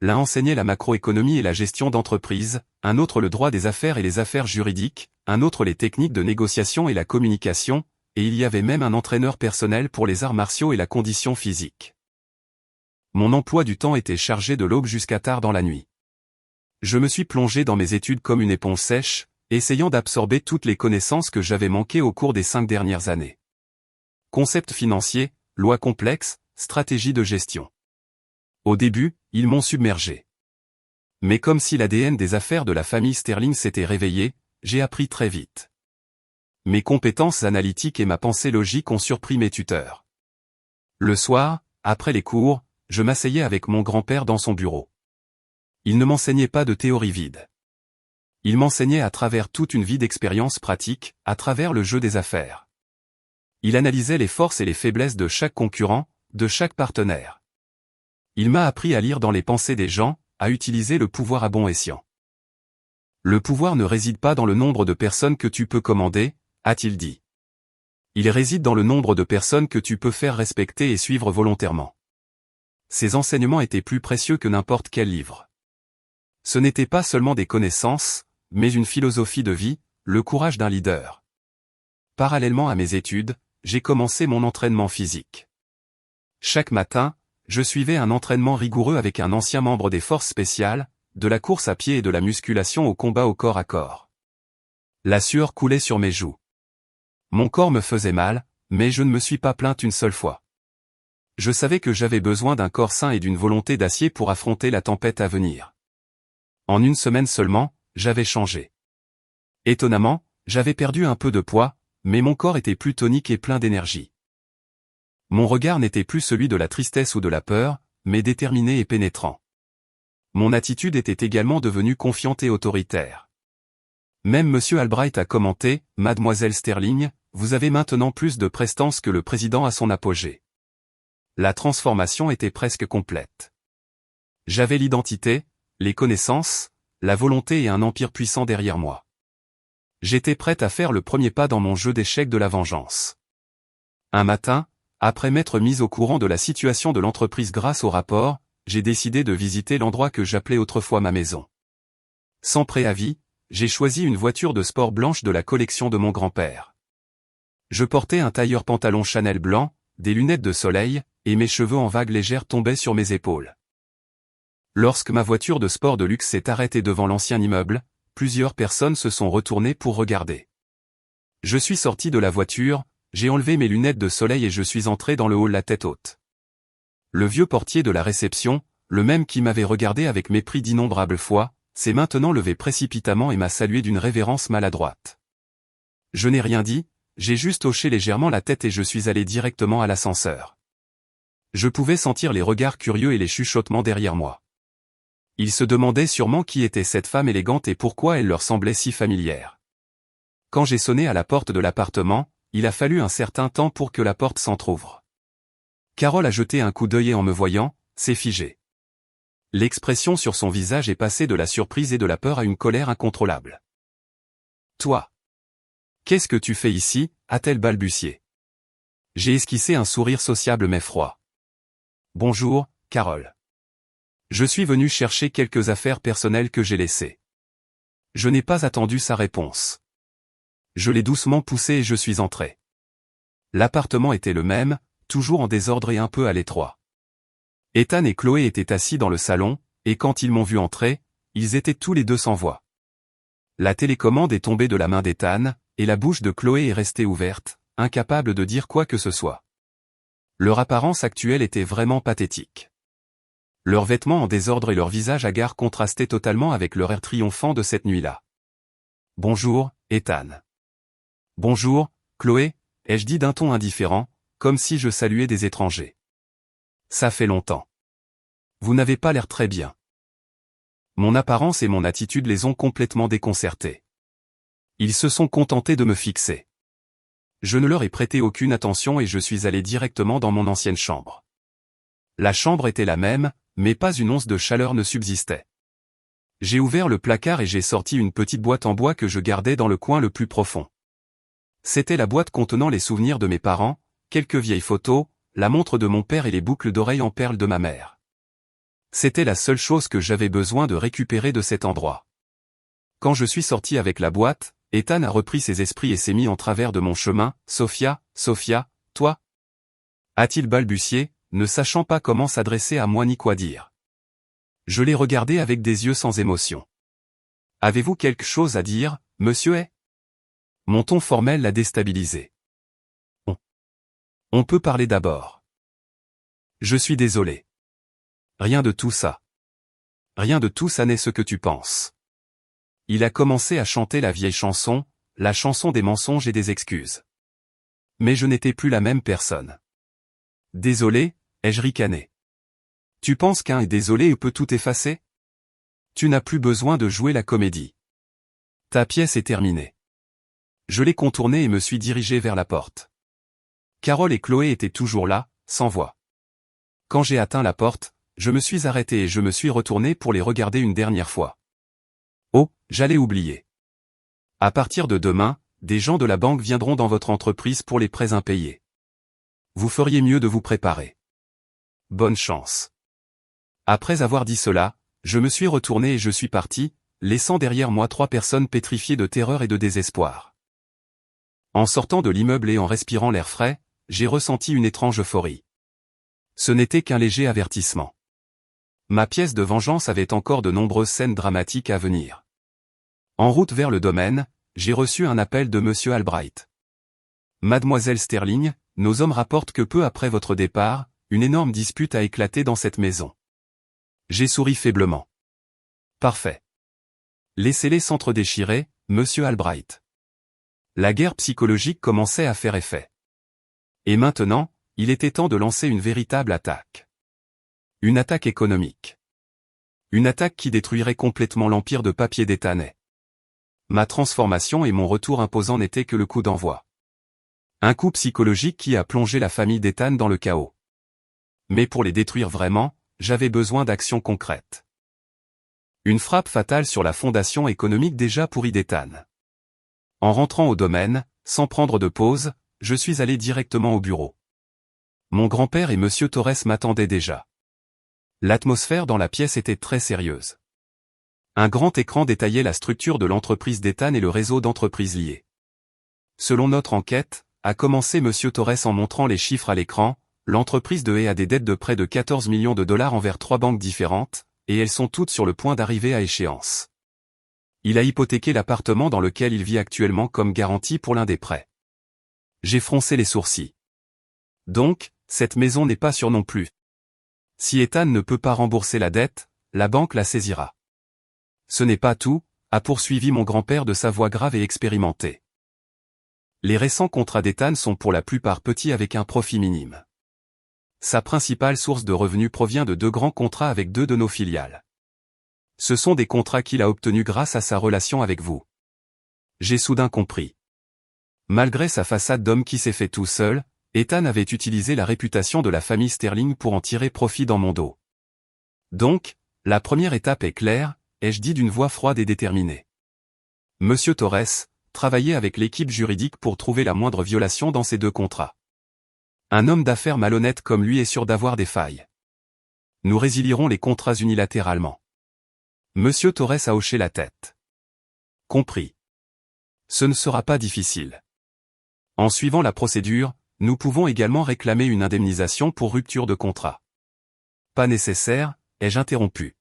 Speaker 1: L'un enseignait la macroéconomie et la gestion d'entreprise, un autre le droit des affaires et les affaires juridiques, un autre les techniques de négociation et la communication, et il y avait même un entraîneur personnel pour les arts martiaux et la condition physique. Mon emploi du temps était chargé de l'aube jusqu'à tard dans la nuit. Je me suis plongé dans mes études comme une éponge sèche, essayant d'absorber toutes les connaissances que j'avais manquées au cours des 5 dernières années. Concepts financiers, lois complexes, stratégies de gestion. Au début, ils m'ont submergé. Mais comme si l'ADN des affaires de la famille Sterling s'était réveillé, j'ai appris très vite. Mes compétences analytiques et ma pensée logique ont surpris mes tuteurs. Le soir, après les cours, je m'asseyais avec mon grand-père dans son bureau. Il ne m'enseignait pas de théorie vide. Il m'enseignait à travers toute une vie d'expérience pratique, à travers le jeu des affaires. Il analysait les forces et les faiblesses de chaque concurrent, de chaque partenaire. Il m'a appris à lire dans les pensées des gens, à utiliser le pouvoir à bon escient. Le pouvoir ne réside pas dans le nombre de personnes que tu peux commander, a-t-il dit. Il réside dans le nombre de personnes que tu peux faire respecter et suivre volontairement. Ces enseignements étaient plus précieux que n'importe quel livre. Ce n'était pas seulement des connaissances, mais une philosophie de vie, le courage d'un leader. Parallèlement à mes études, j'ai commencé mon entraînement physique. Chaque matin, je suivais un entraînement rigoureux avec un ancien membre des forces spéciales, de la course à pied et de la musculation au combat au corps à corps. La sueur coulait sur mes joues. Mon corps me faisait mal, mais je ne me suis pas plaint une seule fois. Je savais que j'avais besoin d'un corps sain et d'une volonté d'acier pour affronter la tempête à venir. En une semaine seulement, j'avais changé. Étonnamment, j'avais perdu un peu de poids, mais mon corps était plus tonique et plein d'énergie. Mon regard n'était plus celui de la tristesse ou de la peur, mais déterminé et pénétrant. Mon attitude était également devenue confiante et autoritaire. Même M. Albright a commenté, « Mademoiselle Sterling, vous avez maintenant plus de prestance que le président à son apogée. » La transformation était presque complète. J'avais l'identité, les connaissances, la volonté et un empire puissant derrière moi. J'étais prête à faire le premier pas dans mon jeu d'échecs de la vengeance. Un matin, après m'être mise au courant de la situation de l'entreprise grâce au rapport, j'ai décidé de visiter l'endroit que j'appelais autrefois ma maison. Sans préavis, j'ai choisi une voiture de sport blanche de la collection de mon grand-père. Je portais un tailleur pantalon Chanel blanc, des lunettes de soleil, et mes cheveux en vagues légères tombaient sur mes épaules. Lorsque ma voiture de sport de luxe s'est arrêtée devant l'ancien immeuble, plusieurs personnes se sont retournées pour regarder. Je suis sorti de la voiture, j'ai enlevé mes lunettes de soleil et je suis entré dans le hall la tête haute. Le vieux portier de la réception, le même qui m'avait regardé avec mépris d'innombrables fois, s'est maintenant levé précipitamment et m'a salué d'une révérence maladroite. Je n'ai rien dit, j'ai juste hoché légèrement la tête et je suis allé directement à l'ascenseur. Je pouvais sentir les regards curieux et les chuchotements derrière moi. Ils se demandaient sûrement qui était cette femme élégante et pourquoi elle leur semblait si familière. Quand j'ai sonné à la porte de l'appartement, il a fallu un certain temps pour que la porte s'entr'ouvre. Carole a jeté un coup d'œil et en me voyant, s'est figée. L'expression sur son visage est passée de la surprise et de la peur à une colère incontrôlable. « Toi! Qu'est-ce que tu fais ici ?» a-t-elle balbutié. J'ai esquissé un sourire sociable mais froid. « Bonjour, Carole. Je suis venu chercher quelques affaires personnelles que j'ai laissées. » Je n'ai pas attendu sa réponse. Je l'ai doucement poussé et je suis entré. L'appartement était le même, toujours en désordre et un peu à l'étroit. Ethan et Chloé étaient assis dans le salon, et quand ils m'ont vu entrer, ils étaient tous les deux sans voix. La télécommande est tombée de la main d'Ethan, et la bouche de Chloé est restée ouverte, incapable de dire quoi que ce soit. Leur apparence actuelle était vraiment pathétique. Leurs vêtements en désordre et leur visage hagard contrastaient totalement avec leur air triomphant de cette nuit-là. « Bonjour, Ethan. »« Bonjour, Chloé », ai-je dit d'un ton indifférent, comme si je saluais des étrangers. « Ça fait longtemps. Vous n'avez pas l'air très bien. » Mon apparence et mon attitude les ont complètement déconcertés. Ils se sont contentés de me fixer. Je ne leur ai prêté aucune attention et je suis allé directement dans mon ancienne chambre. La chambre était la même, mais pas une once de chaleur ne subsistait. J'ai ouvert le placard et j'ai sorti une petite boîte en bois que je gardais dans le coin le plus profond. C'était la boîte contenant les souvenirs de mes parents, quelques vieilles photos, la montre de mon père et les boucles d'oreilles en perles de ma mère. C'était la seule chose que j'avais besoin de récupérer de cet endroit. Quand je suis sorti avec la boîte, Ethan a repris ses esprits et s'est mis en travers de mon chemin. « Sophia, toi ?» a-t-il balbutié, ne sachant pas comment s'adresser à moi ni quoi dire. Je l'ai regardé avec des yeux sans émotion. « Avez-vous quelque chose à dire ?» monsieur est? Mon ton formel l'a déstabilisé. On peut parler d'abord. Je suis désolé. Rien de tout ça. Rien de tout ça n'est ce que tu penses. Il a commencé à chanter la vieille chanson, la chanson des mensonges et des excuses. Mais je n'étais plus la même personne. Désolé, ai-je ricané. Tu penses qu'un est désolé et peut tout effacer? Tu n'as plus besoin de jouer la comédie. Ta pièce est terminée. Je l'ai contournée et me suis dirigé vers la porte. Carole et Chloé étaient toujours là, sans voix. Quand j'ai atteint la porte, je me suis arrêté et je me suis retourné pour les regarder une dernière fois. Oh, j'allais oublier. À partir de demain, des gens de la banque viendront dans votre entreprise pour les prêts impayés. Vous feriez mieux de vous préparer. Bonne chance. Après avoir dit cela, je me suis retourné et je suis parti, laissant derrière moi 3 personnes pétrifiées de terreur et de désespoir. En sortant de l'immeuble et en respirant l'air frais, j'ai ressenti une étrange euphorie. Ce n'était qu'un léger avertissement. Ma pièce de vengeance avait encore de nombreuses scènes dramatiques à venir. En route vers le domaine, j'ai reçu un appel de Monsieur Albright. Mademoiselle Sterling, nos hommes rapportent que peu après votre départ, une énorme dispute a éclaté dans cette maison. J'ai souri faiblement. Parfait. Laissez-les s'entre-déchirer, Monsieur Albright. La guerre psychologique commençait à faire effet. Et maintenant, il était temps de lancer une véritable attaque. Une attaque économique. Une attaque qui détruirait complètement l'empire de papier d'Ethan. Ma transformation et mon retour imposant n'étaient que le coup d'envoi. Un coup psychologique qui a plongé la famille d'Ethan dans le chaos. Mais pour les détruire vraiment, j'avais besoin d'actions concrètes. Une frappe fatale sur la fondation économique déjà pourrie d'Ethan. En rentrant au domaine, sans prendre de pause, je suis allé directement au bureau. Mon grand-père et Monsieur Torres m'attendaient déjà. L'atmosphère dans la pièce était très sérieuse. Un grand écran détaillait la structure de l'entreprise d'Ethan et le réseau d'entreprises liées. Selon notre enquête, a commencé Monsieur Torres en montrant les chiffres à l'écran, l'entreprise de Hay a des dettes de près de 14 millions de dollars envers 3 banques différentes, et elles sont toutes sur le point d'arriver à échéance. Il a hypothéqué l'appartement dans lequel il vit actuellement comme garantie pour l'un des prêts. J'ai froncé les sourcils. Donc, cette maison n'est pas sûre non plus. Si Ethan ne peut pas rembourser la dette, la banque la saisira. Ce n'est pas tout, a poursuivi mon grand-père de sa voix grave et expérimentée. Les récents contrats d'Ethan sont pour la plupart petits avec un profit minime. Sa principale source de revenus provient de 2 grands contrats avec 2 de nos filiales. Ce sont des contrats qu'il a obtenus grâce à sa relation avec vous. J'ai soudain compris. Malgré sa façade d'homme qui s'est fait tout seul, Ethan avait utilisé la réputation de la famille Sterling pour en tirer profit dans mon dos. Donc, la première étape est claire, ai-je dit d'une voix froide et déterminée. Monsieur Torres, travaillez avec l'équipe juridique pour trouver la moindre violation dans ces 2 contrats. Un homme d'affaires malhonnête comme lui est sûr d'avoir des failles. Nous résilierons les contrats unilatéralement. Monsieur Torres a hoché la tête. Compris. Ce ne sera pas difficile. En suivant la procédure, nous pouvons également réclamer une indemnisation pour rupture de contrat. Pas nécessaire, ai-je interrompu.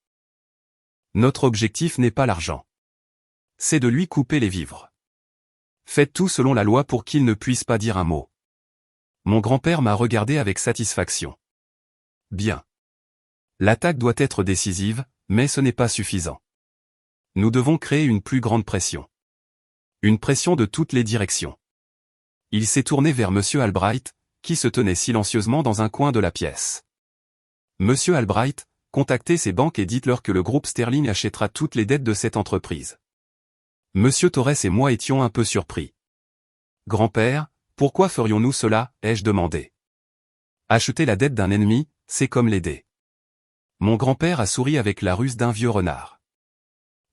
Speaker 1: Notre objectif n'est pas l'argent. C'est de lui couper les vivres. Faites tout selon la loi pour qu'il ne puisse pas dire un mot. Mon grand-père m'a regardé avec satisfaction. Bien. L'attaque doit être décisive, mais ce n'est pas suffisant. Nous devons créer une plus grande pression. Une pression de toutes les directions. Il s'est tourné vers Monsieur Albright, qui se tenait silencieusement dans un coin de la pièce. Monsieur Albright, contactez ces banques et dites-leur que le groupe Sterling achètera toutes les dettes de cette entreprise. Monsieur Torres et moi étions un peu surpris. Grand-père, pourquoi ferions-nous cela, ai-je demandé. Acheter la dette d'un ennemi, c'est comme l'aider. Mon grand-père a souri avec la ruse d'un vieux renard.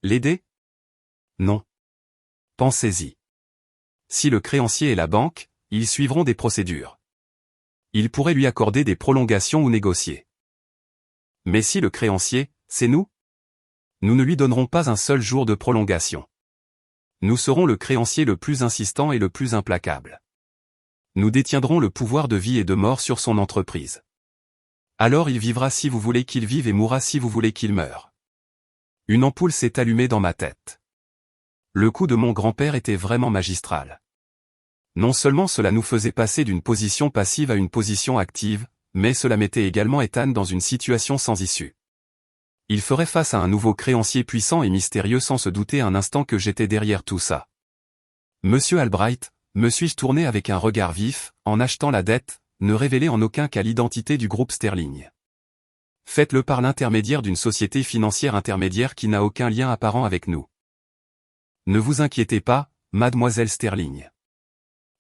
Speaker 1: L'aider? Non. Pensez-y. Si le créancier est la banque, ils suivront des procédures. Ils pourraient lui accorder des prolongations ou négocier. Mais si le créancier, c'est nous? Nous ne lui donnerons pas un seul jour de prolongation. Nous serons le créancier le plus insistant et le plus implacable. Nous détiendrons le pouvoir de vie et de mort sur son entreprise. Alors il vivra si vous voulez qu'il vive et mourra si vous voulez qu'il meure. Une ampoule s'est allumée dans ma tête. Le coup de mon grand-père était vraiment magistral. Non seulement cela nous faisait passer d'une position passive à une position active, mais cela mettait également Ethan dans une situation sans issue. Il ferait face à un nouveau créancier puissant et mystérieux sans se douter un instant que j'étais derrière tout ça. Monsieur Albright, me suis-je tourné avec un regard vif, en achetant la dette, ne révélait en aucun cas l'identité du groupe Sterling. Faites-le par l'intermédiaire d'une société financière intermédiaire qui n'a aucun lien apparent avec nous. Ne vous inquiétez pas, mademoiselle Sterling.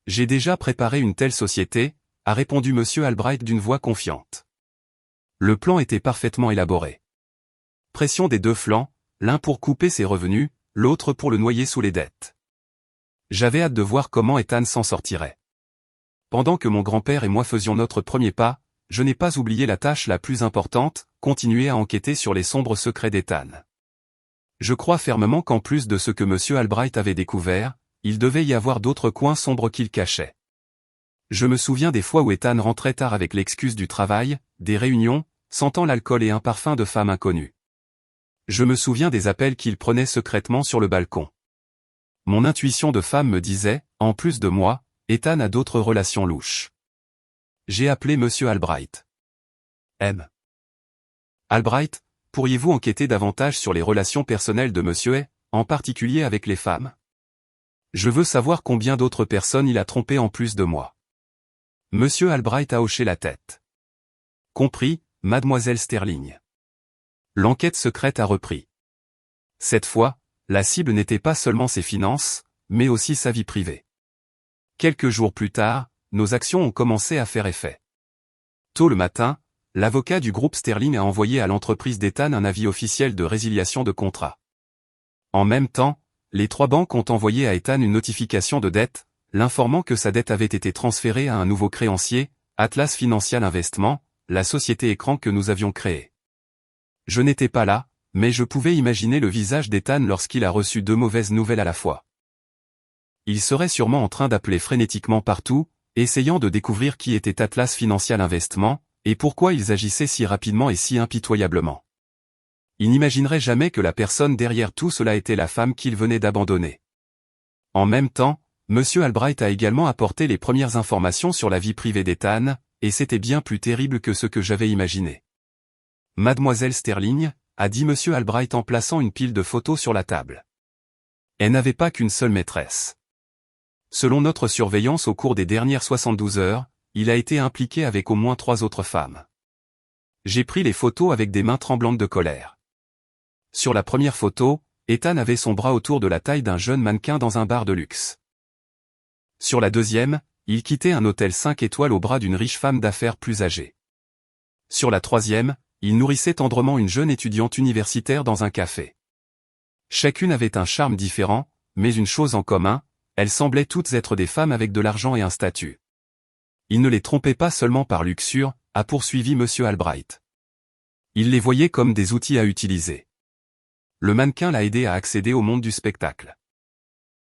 Speaker 1: J'ai déjà préparé une telle société, a répondu monsieur Albright d'une voix confiante. Le plan était parfaitement élaboré. Pression des deux flancs, l'un pour couper ses revenus, l'autre pour le noyer sous les dettes. J'avais hâte de voir comment Ethan s'en sortirait. Pendant que mon grand-père et moi faisions notre premier pas, je n'ai pas oublié la tâche la plus importante, continuer à enquêter sur les sombres secrets d'Ethan. Je crois fermement qu'en plus de ce que monsieur Albright avait découvert, il devait y avoir d'autres coins sombres qu'il cachait. Je me souviens des fois où Ethan rentrait tard avec l'excuse du travail, des réunions, sentant l'alcool et un parfum de femme inconnue. Je me souviens des appels qu'il prenait secrètement sur le balcon. Mon intuition de femme me disait, en plus de moi, Ethan a d'autres relations louches. J'ai appelé monsieur Albright. M. Albright, pourriez-vous enquêter davantage sur les relations personnelles de monsieur A, en particulier avec les femmes? Je veux savoir combien d'autres personnes il a trompées en plus de moi. Monsieur Albright a hoché la tête. Compris, mademoiselle Sterling. L'enquête secrète a repris. Cette fois, la cible n'était pas seulement ses finances, mais aussi sa vie privée. Quelques jours plus tard, nos actions ont commencé à faire effet. Tôt le matin, l'avocat du groupe Sterling a envoyé à l'entreprise d'Ethan un avis officiel de résiliation de contrat. En même temps, les 3 banques ont envoyé à Ethan une notification de dette, l'informant que sa dette avait été transférée à un nouveau créancier, Atlas Financial Investment, la société écran que nous avions créée. Je n'étais pas là, mais je pouvais imaginer le visage d'Ethan lorsqu'il a reçu 2 mauvaises nouvelles à la fois. Il serait sûrement en train d'appeler frénétiquement partout, essayant de découvrir qui était Atlas Financial Investment, et pourquoi ils agissaient si rapidement et si impitoyablement. Il n'imaginerait jamais que la personne derrière tout cela était la femme qu'il venait d'abandonner. En même temps, monsieur Albright a également apporté les premières informations sur la vie privée d'Ethan, et c'était bien plus terrible que ce que j'avais imaginé. Mademoiselle Sterling, a dit monsieur Albright en plaçant une pile de photos sur la table. Elle n'avait pas qu'une seule maîtresse. Selon notre surveillance au cours des dernières 72 heures, il a été impliqué avec au moins 3 autres femmes. J'ai pris les photos avec des mains tremblantes de colère. Sur la première photo, Ethan avait son bras autour de la taille d'un jeune mannequin dans un bar de luxe. Sur la deuxième, il quittait un hôtel 5 étoiles au bras d'une riche femme d'affaires plus âgée. Sur la troisième, il nourrissait tendrement une jeune étudiante universitaire dans un café. Chacune avait un charme différent, mais une chose en commun, elles semblaient toutes être des femmes avec de l'argent et un statut. Il ne les trompait pas seulement par luxure, a poursuivi monsieur Albright. Il les voyait comme des outils à utiliser. Le mannequin l'a aidé à accéder au monde du spectacle.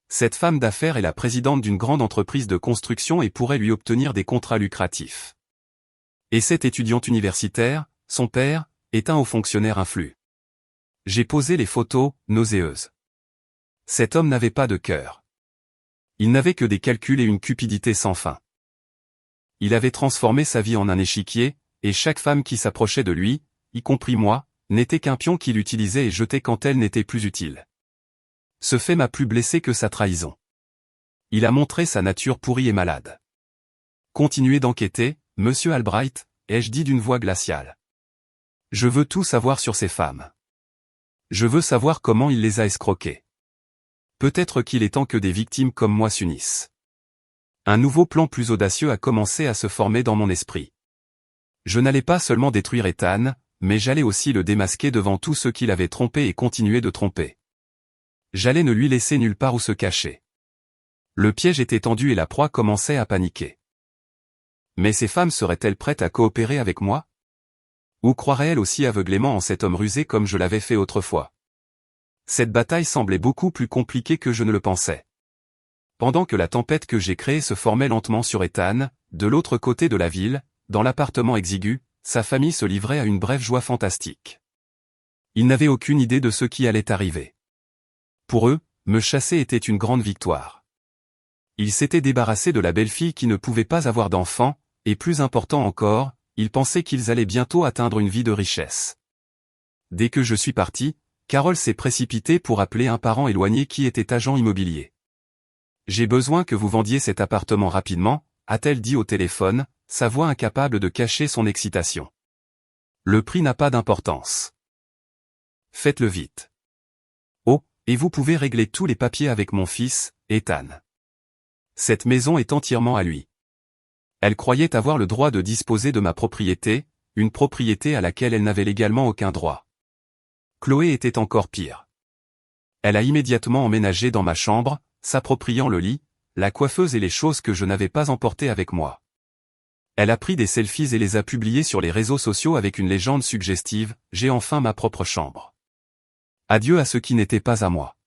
Speaker 1: Cette femme d'affaires est la présidente d'une grande entreprise de construction et pourrait lui obtenir des contrats lucratifs. Et cette étudiante universitaire, son père, est un haut fonctionnaire influent. J'ai posé les photos, nauséeuses. Cet homme n'avait pas de cœur. Il n'avait que des calculs et une cupidité sans fin. Il avait transformé sa vie en un échiquier, et chaque femme qui s'approchait de lui, y compris moi, n'était qu'un pion qu'il utilisait et jetait quand elle n'était plus utile. Ce fait m'a plus blessé que sa trahison. Il a montré sa nature pourrie et malade. Continuez d'enquêter, monsieur Albright, ai-je dit d'une voix glaciale. Je veux tout savoir sur ces femmes. Je veux savoir comment il les a escroquées. Peut-être qu'il est temps que des victimes comme moi s'unissent. Un nouveau plan plus audacieux a commencé à se former dans mon esprit. Je n'allais pas seulement détruire Ethan, mais j'allais aussi le démasquer devant tous ceux qui l'avaient trompé et continuer de tromper. J'allais ne lui laisser nulle part où se cacher. Le piège était tendu et la proie commençait à paniquer. Mais ces femmes seraient-elles prêtes à coopérer avec moi? Ou croiraient-elles aussi aveuglément en cet homme rusé comme je l'avais fait autrefois? Cette bataille semblait beaucoup plus compliquée que je ne le pensais. Pendant que la tempête que j'ai créée se formait lentement sur Ethan, de l'autre côté de la ville, dans l'appartement exigu, sa famille se livrait à une brève joie fantastique. Ils n'avaient aucune idée de ce qui allait arriver. Pour eux, me chasser était une grande victoire. Il s'était débarrassé de la belle-fille qui ne pouvait pas avoir d'enfant, et plus important encore, il pensait qu'ils allaient bientôt atteindre une vie de richesse. Dès que je suis parti, Carole s'est précipitée pour appeler un parent éloigné qui était agent immobilier. « J'ai besoin que vous vendiez cet appartement rapidement », a-t-elle dit au téléphone, sa voix incapable de cacher son excitation. « Le prix n'a pas d'importance. Faites-le vite. Oh, et vous pouvez régler tous les papiers avec mon fils, Ethan. Cette maison est entièrement à lui. » Elle croyait avoir le droit de disposer de ma propriété, une propriété à laquelle elle n'avait légalement aucun droit. Chloé était encore pire. Elle a immédiatement emménagé dans ma chambre, s'appropriant le lit, la coiffeuse et les choses que je n'avais pas emportées avec moi. Elle a pris des selfies et les a publiés sur les réseaux sociaux avec une légende suggestive, « J'ai enfin ma propre chambre. Adieu à ce qui n'était pas à moi. »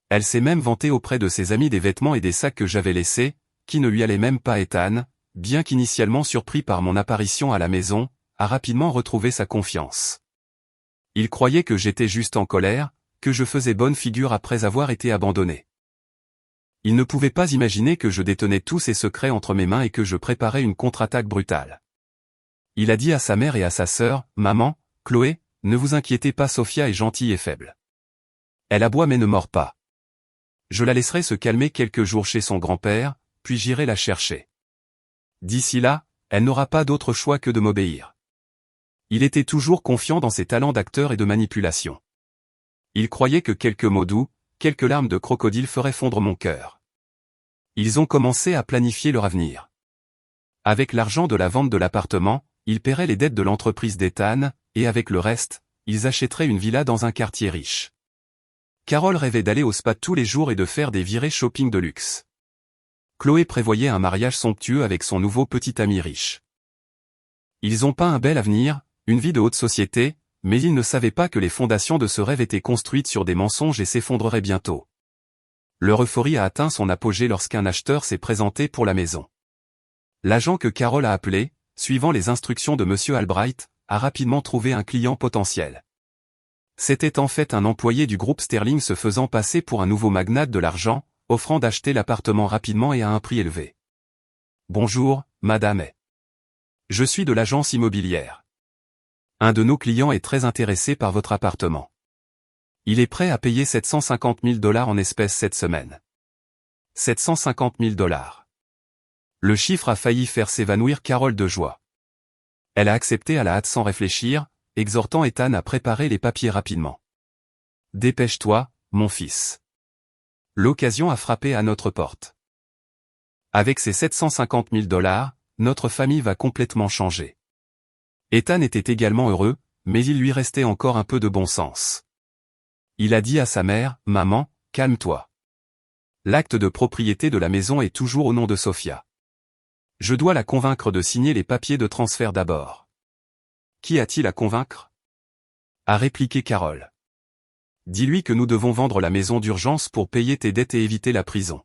Speaker 1: Elle s'est même vantée auprès de ses amis des vêtements et des sacs que j'avais laissés, qui ne lui allaient même pas. Ethan, bien qu'initialement surpris par mon apparition à la maison, a rapidement retrouvé sa confiance. Il croyait que j'étais juste en colère, que je faisais bonne figure après avoir été abandonné. Il ne pouvait pas imaginer que je détenais tous ses secrets entre mes mains et que je préparais une contre-attaque brutale. Il a dit à sa mère et à sa sœur, « Maman, Chloé, ne vous inquiétez pas, Sophia est gentille et faible. Elle aboie mais ne mord pas. Je la laisserai se calmer quelques jours chez son grand-père, puis j'irai la chercher. D'ici là, elle n'aura pas d'autre choix que de m'obéir. » Il était toujours confiant dans ses talents d'acteur et de manipulation. Il croyait que quelques mots doux, quelques larmes de crocodile feraient fondre mon cœur. Ils ont commencé à planifier leur avenir. Avec l'argent de la vente de l'appartement, ils paieraient les dettes de l'entreprise d'Ethan, et avec le reste, ils achèteraient une villa dans un quartier riche. Carole rêvait d'aller au spa tous les jours et de faire des virées shopping de luxe. Chloé prévoyait un mariage somptueux avec son nouveau petit ami riche. Ils ont pas un bel avenir, une vie de haute société, mais ils ne savaient pas que les fondations de ce rêve étaient construites sur des mensonges et s'effondreraient bientôt. Leur euphorie a atteint son apogée lorsqu'un acheteur s'est présenté pour la maison. L'agent que Carole a appelé, suivant les instructions de M. Albright, a rapidement trouvé un client potentiel. C'était en fait un employé du groupe Sterling se faisant passer pour un nouveau magnate de l'argent, offrant d'acheter l'appartement rapidement et à un prix élevé. « Bonjour, madame. Je suis de l'agence immobilière. Un de nos clients est très intéressé par votre appartement. Il est prêt à payer 750 000 $ en espèces cette semaine. 750 000 $. Le chiffre a failli faire s'évanouir Carole de joie. Elle a accepté à la hâte sans réfléchir, exhortant Ethan à préparer les papiers rapidement. « Dépêche-toi, mon fils. L'occasion a frappé à notre porte. Avec ces 750 000 $, notre famille va complètement changer. » Ethan était également heureux, mais il lui restait encore un peu de bon sens. Il a dit à sa mère, « Maman, calme-toi. L'acte de propriété de la maison est toujours au nom de Sophia. Je dois la convaincre de signer les papiers de transfert d'abord. » « Qui a-t-il à convaincre ?» a répliqué Carole. « Dis-lui que nous devons vendre la maison d'urgence pour payer tes dettes et éviter la prison.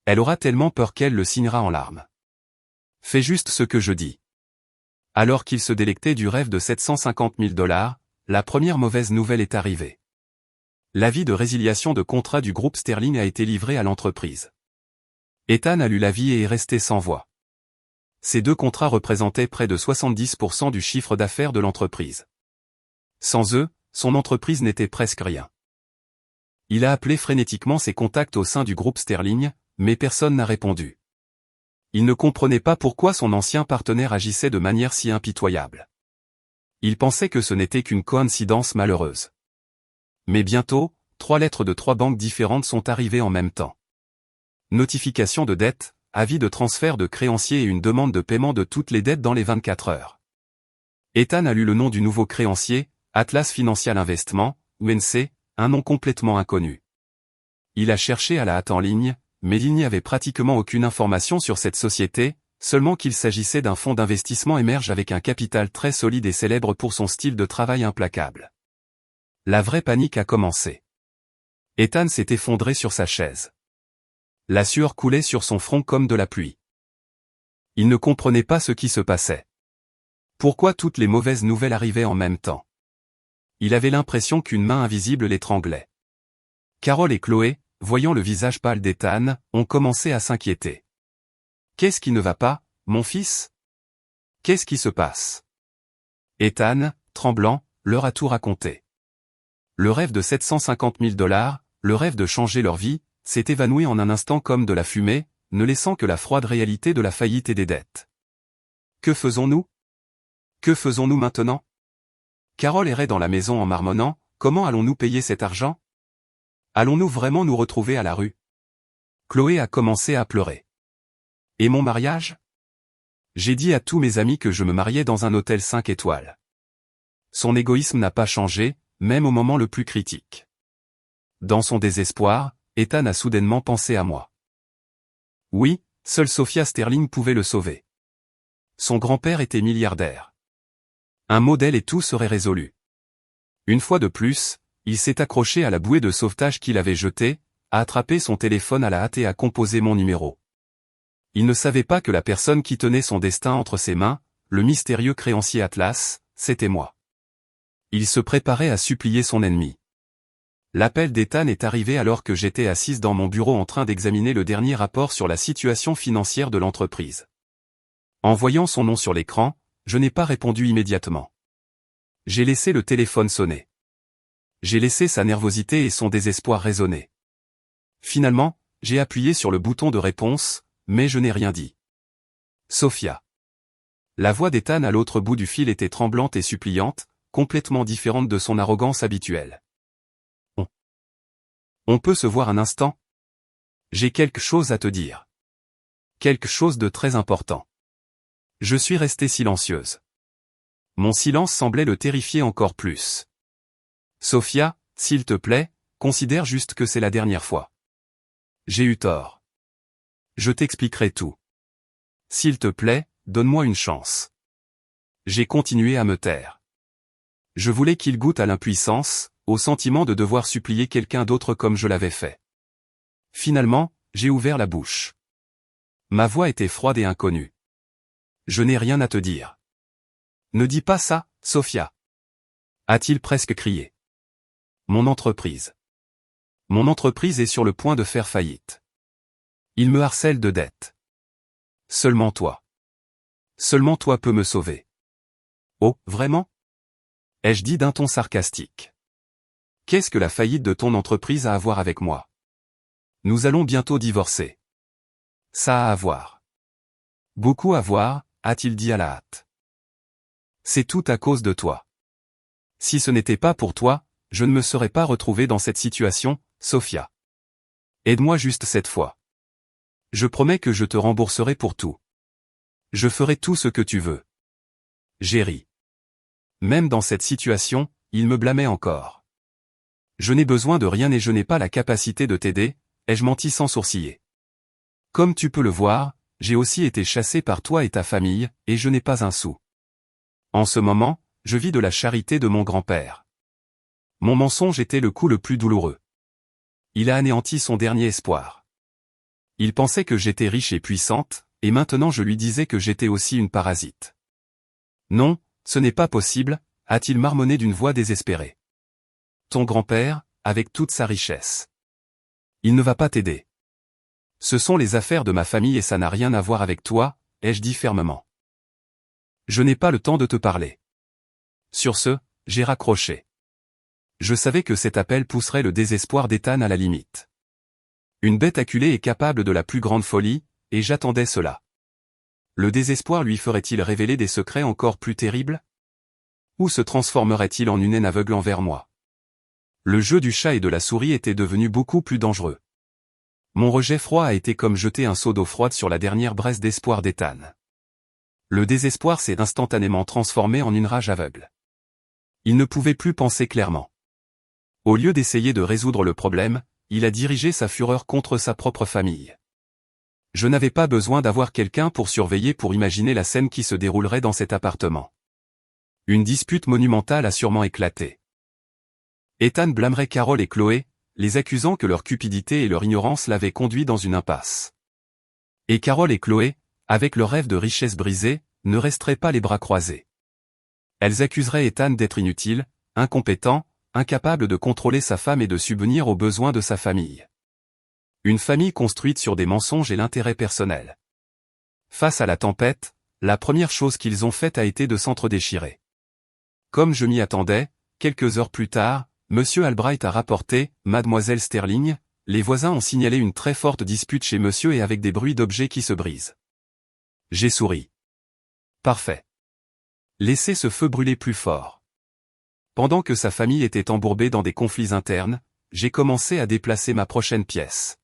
Speaker 1: Elle aura tellement peur qu'elle le signera en larmes. Fais juste ce que je dis. » Alors qu'il se délectait du rêve de 750 000 $, la première mauvaise nouvelle est arrivée. L'avis de résiliation de contrat du groupe Sterling a été livré à l'entreprise. Ethan a lu l'avis et est resté sans voix. Ces deux contrats représentaient près de 70% du chiffre d'affaires de l'entreprise. Sans eux, son entreprise n'était presque rien. Il a appelé frénétiquement ses contacts au sein du groupe Sterling, mais personne n'a répondu. Il ne comprenait pas pourquoi son ancien partenaire agissait de manière si impitoyable. Il pensait que ce n'était qu'une coïncidence malheureuse. Mais bientôt, 3 lettres de 3 banques différentes sont arrivées en même temps. Notification de dette, avis de transfert de créanciers et une demande de paiement de toutes les dettes dans les 24 heures. Ethan a lu le nom du nouveau créancier, Atlas Financial Investment, UNC, un nom complètement inconnu. Il a cherché à la hâte en ligne, mais il n'y avait pratiquement aucune information sur cette société, seulement qu'il s'agissait d'un fonds d'investissement émerge avec un capital très solide et célèbre pour son style de travail implacable. La vraie panique a commencé. Ethan s'est effondré sur sa chaise. La sueur coulait sur son front comme de la pluie. Il ne comprenait pas ce qui se passait. Pourquoi toutes les mauvaises nouvelles arrivaient en même temps? Il avait l'impression qu'une main invisible l'étranglait. Carole et Chloé, voyant le visage pâle d'Ethan, ont commencé à s'inquiéter. « Qu'est-ce qui ne va pas, mon fils? Qu'est-ce qui se passe ?» Ethan, tremblant, leur a tout raconté. Le rêve de 750 000 $, le rêve de changer leur vie, s'est évanoui en un instant comme de la fumée, ne laissant que la froide réalité de la faillite et des dettes. Que faisons-nous? Que faisons-nous maintenant? Carole errait dans la maison en marmonnant, comment allons-nous payer cet argent? Allons-nous vraiment nous retrouver à la rue? Chloé a commencé à pleurer. Et mon mariage? J'ai dit à tous mes amis que je me mariais dans un hôtel 5 étoiles. Son égoïsme n'a pas changé, même au moment le plus critique. Dans son désespoir, Ethan a soudainement pensé à moi. Oui, seule Sophia Sterling pouvait le sauver. Son grand-père était milliardaire. Un mot d'elle et tout serait résolu. Une fois de plus, il s'est accroché à la bouée de sauvetage qu'il avait jetée, a attrapé son téléphone à la hâte et a composé mon numéro. Il ne savait pas que la personne qui tenait son destin entre ses mains, le mystérieux créancier Atlas, c'était moi. Il se préparait à supplier son ennemi. L'appel d'Ethan est arrivé alors que j'étais assise dans mon bureau en train d'examiner le dernier rapport sur la situation financière de l'entreprise. En voyant son nom sur l'écran, je n'ai pas répondu immédiatement. J'ai laissé le téléphone sonner. J'ai laissé sa nervosité et son désespoir résonner. Finalement, j'ai appuyé sur le bouton de réponse, mais je n'ai rien dit. Sophia. La voix d'Ethan à l'autre bout du fil était tremblante et suppliante, complètement différente de son arrogance habituelle. On peut se voir un instant? J'ai quelque chose à te dire. Quelque chose de très important. Je suis restée silencieuse. Mon silence semblait le terrifier encore plus. Sophia, s'il te plaît, considère juste que c'est la dernière fois. J'ai eu tort. Je t'expliquerai tout. S'il te plaît, donne-moi une chance. J'ai continué à me taire. Je voulais qu'il goûte à l'impuissance, au sentiment de devoir supplier quelqu'un d'autre comme je l'avais fait. Finalement, j'ai ouvert la bouche. Ma voix était froide et inconnue. Je n'ai rien à te dire. Ne dis pas ça, Sophia. A-t-il presque crié. Mon entreprise. Mon entreprise est sur le point de faire faillite. Il me harcèle de dettes. Seulement toi. Seulement toi peux me sauver. Oh, vraiment? Ai-je dit d'un ton sarcastique. Qu'est-ce que la faillite de ton entreprise a à voir avec moi? Nous allons bientôt divorcer. Ça a à voir. Beaucoup à voir, a-t-il dit à la hâte. C'est tout à cause de toi. Si ce n'était pas pour toi, je ne me serais pas retrouvé dans cette situation, Sophia. Aide-moi juste cette fois. Je promets que je te rembourserai pour tout. Je ferai tout ce que tu veux. J'ai ri. Même dans cette situation, il me blâmait encore. Je n'ai besoin de rien et je n'ai pas la capacité de t'aider, ai-je menti sans sourciller. Comme tu peux le voir, j'ai aussi été chassé par toi et ta famille, et je n'ai pas un sou. En ce moment, je vis de la charité de mon grand-père. Mon mensonge était le coup le plus douloureux. Il a anéanti son dernier espoir. Il pensait que j'étais riche et puissante, et maintenant je lui disais que j'étais aussi une parasite. Non, ce n'est pas possible, a-t-il marmonné d'une voix désespérée. Ton grand-père, avec toute sa richesse. Il ne va pas t'aider. Ce sont les affaires de ma famille et ça n'a rien à voir avec toi, ai-je dit fermement. Je n'ai pas le temps de te parler. Sur ce, j'ai raccroché. Je savais que cet appel pousserait le désespoir d'Ethan à la limite. Une bête acculée est capable de la plus grande folie, et j'attendais cela. Le désespoir lui ferait-il révéler des secrets encore plus terribles? Ou se transformerait-il en une haine aveugle envers moi? Le jeu du chat et de la souris était devenu beaucoup plus dangereux. Mon rejet froid a été comme jeter un seau d'eau froide sur la dernière braise d'espoir d'Ethan. Le désespoir s'est instantanément transformé en une rage aveugle. Il ne pouvait plus penser clairement. Au lieu d'essayer de résoudre le problème, il a dirigé sa fureur contre sa propre famille. Je n'avais pas besoin d'avoir quelqu'un pour surveiller pour imaginer la scène qui se déroulerait dans cet appartement. Une dispute monumentale a sûrement éclaté. Ethan blâmerait Carole et Chloé, les accusant que leur cupidité et leur ignorance l'avaient conduit dans une impasse. Et Carole et Chloé, avec leur rêve de richesse brisé, ne resteraient pas les bras croisés. Elles accuseraient Ethan d'être inutile, incompétent, incapable de contrôler sa femme et de subvenir aux besoins de sa famille. Une famille construite sur des mensonges et l'intérêt personnel. Face à la tempête, la première chose qu'ils ont faite a été de s'entre-déchirer. Comme je m'y attendais, quelques heures plus tard, Monsieur Albright a rapporté, Mademoiselle Sterling, les voisins ont signalé une très forte dispute chez monsieur et avec des bruits d'objets qui se brisent. J'ai souri. Parfait. Laissez ce feu brûler plus fort. Pendant que sa famille était embourbée dans des conflits internes, j'ai commencé à déplacer ma prochaine pièce.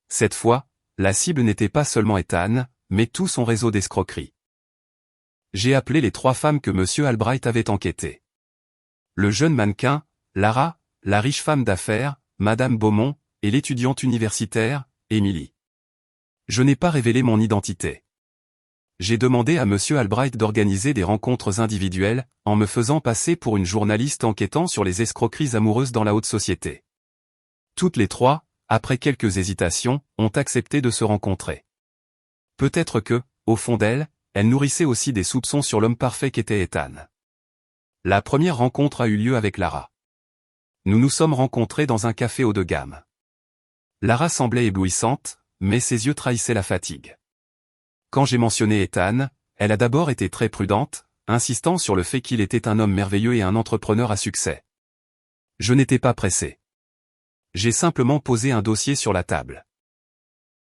Speaker 1: Cette fois, la cible n'était pas seulement Ethan, mais tout son réseau d'escroquerie. J'ai appelé les 3 femmes que monsieur Albright avait enquêtées. Le jeune mannequin, Lara, la riche femme d'affaires, Madame Beaumont, et l'étudiante universitaire, Emily. Je n'ai pas révélé mon identité. J'ai demandé à monsieur Albright d'organiser des rencontres individuelles, en me faisant passer pour une journaliste enquêtant sur les escroqueries amoureuses dans la haute société. Toutes les 3, après quelques hésitations, ont accepté de se rencontrer. Peut-être que, au fond d'elles, elles nourrissaient aussi des soupçons sur l'homme parfait qu'était Ethan. La première rencontre a eu lieu avec Lara. Nous nous sommes rencontrés dans un café haut de gamme. Lara semblait éblouissante, mais ses yeux trahissaient la fatigue. Quand j'ai mentionné Ethan, elle a d'abord été très prudente, insistant sur le fait qu'il était un homme merveilleux et un entrepreneur à succès. Je n'étais pas pressé. J'ai simplement posé un dossier sur la table.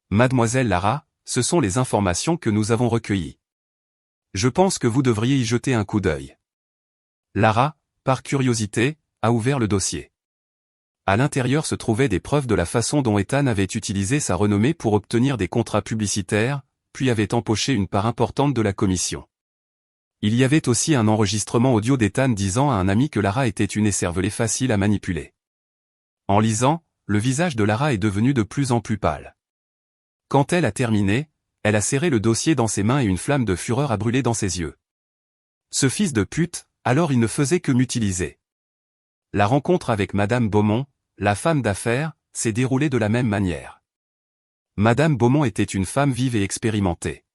Speaker 1: Mademoiselle Lara, ce sont les informations que nous avons recueillies. Je pense que vous devriez y jeter un coup d'œil. Lara, par curiosité, a ouvert le dossier. À l'intérieur se trouvaient des preuves de la façon dont Ethan avait utilisé sa renommée pour obtenir des contrats publicitaires, puis avait empoché une part importante de la commission. Il y avait aussi un enregistrement audio d'Ethan disant à un ami que Lara était une écervelée facile à manipuler. En lisant, le visage de Lara est devenu de plus en plus pâle. Quand elle a terminé, elle a serré le dossier dans ses mains et une flamme de fureur a brûlé dans ses yeux. Ce fils de pute, alors il ne faisait que m'utiliser. La rencontre avec Madame Beaumont, la femme d'affaires, s'est déroulée de la même manière. Madame Beaumont était une femme vive et expérimentée.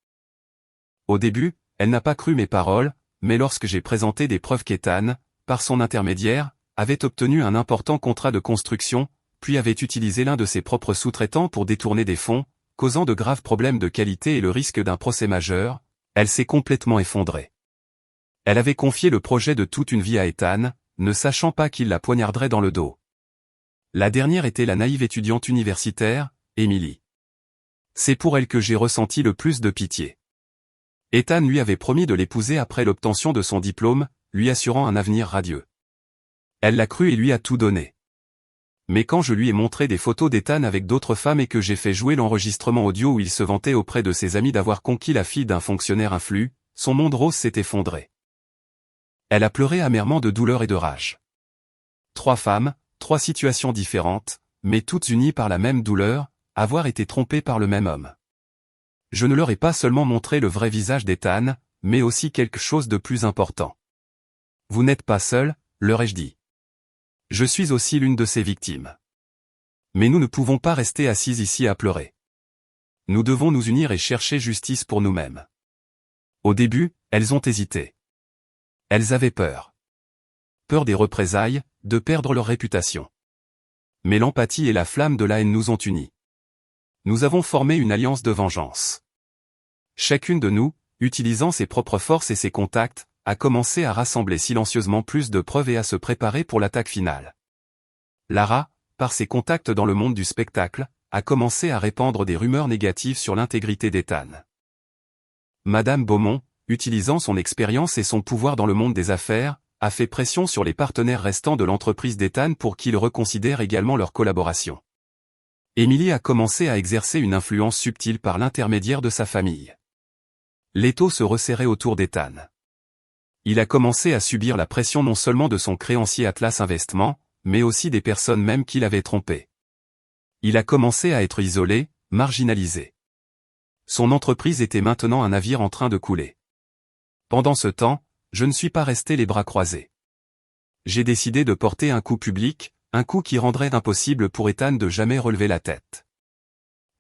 Speaker 1: Au début, elle n'a pas cru mes paroles, mais lorsque j'ai présenté des preuves qu'Ethan, par son intermédiaire, avait obtenu un important contrat de construction, puis avait utilisé l'un de ses propres sous-traitants pour détourner des fonds, causant de graves problèmes de qualité et le risque d'un procès majeur, elle s'est complètement effondrée. Elle avait confié le projet de toute une vie à Ethan, ne sachant pas qu'il la poignarderait dans le dos. La dernière était la naïve étudiante universitaire, Emily. C'est pour elle que j'ai ressenti le plus de pitié. Ethan lui avait promis de l'épouser après l'obtention de son diplôme, lui assurant un avenir radieux. Elle l'a cru et lui a tout donné. Mais quand je lui ai montré des photos d'Ethan avec d'autres femmes et que j'ai fait jouer l'enregistrement audio où il se vantait auprès de ses amis d'avoir conquis la fille d'un fonctionnaire influent, son monde rose s'est effondré. Elle a pleuré amèrement de douleur et de rage. 3 femmes, 3 situations différentes, mais toutes unies par la même douleur, avoir été trompées par le même homme. Je ne leur ai pas seulement montré le vrai visage d'Ethan, mais aussi quelque chose de plus important. Vous n'êtes pas seul, leur ai-je dit. Je suis aussi l'une de ces victimes. Mais nous ne pouvons pas rester assises ici à pleurer. Nous devons nous unir et chercher justice pour nous-mêmes. Au début, elles ont hésité. Elles avaient peur. Peur des représailles, de perdre leur réputation. Mais l'empathie et la flamme de la haine nous ont unis. Nous avons formé une alliance de vengeance. Chacune de nous, utilisant ses propres forces et ses contacts, a commencé à rassembler silencieusement plus de preuves et à se préparer pour l'attaque finale. Lara, par ses contacts dans le monde du spectacle, a commencé à répandre des rumeurs négatives sur l'intégrité d'Ethan. Madame Beaumont, utilisant son expérience et son pouvoir dans le monde des affaires, a fait pression sur les partenaires restants de l'entreprise d'Ethan pour qu'ils reconsidèrent également leur collaboration. Emily a commencé à exercer une influence subtile par l'intermédiaire de sa famille. L'étau se resserrait autour d'Ethan. Il a commencé à subir la pression non seulement de son créancier Atlas Investment, mais aussi des personnes même qu'il avait trompées. Il a commencé à être isolé, marginalisé. Son entreprise était maintenant un navire en train de couler. Pendant ce temps, je ne suis pas resté les bras croisés. J'ai décidé de porter un coup public, un coup qui rendrait impossible pour Ethan de jamais relever la tête.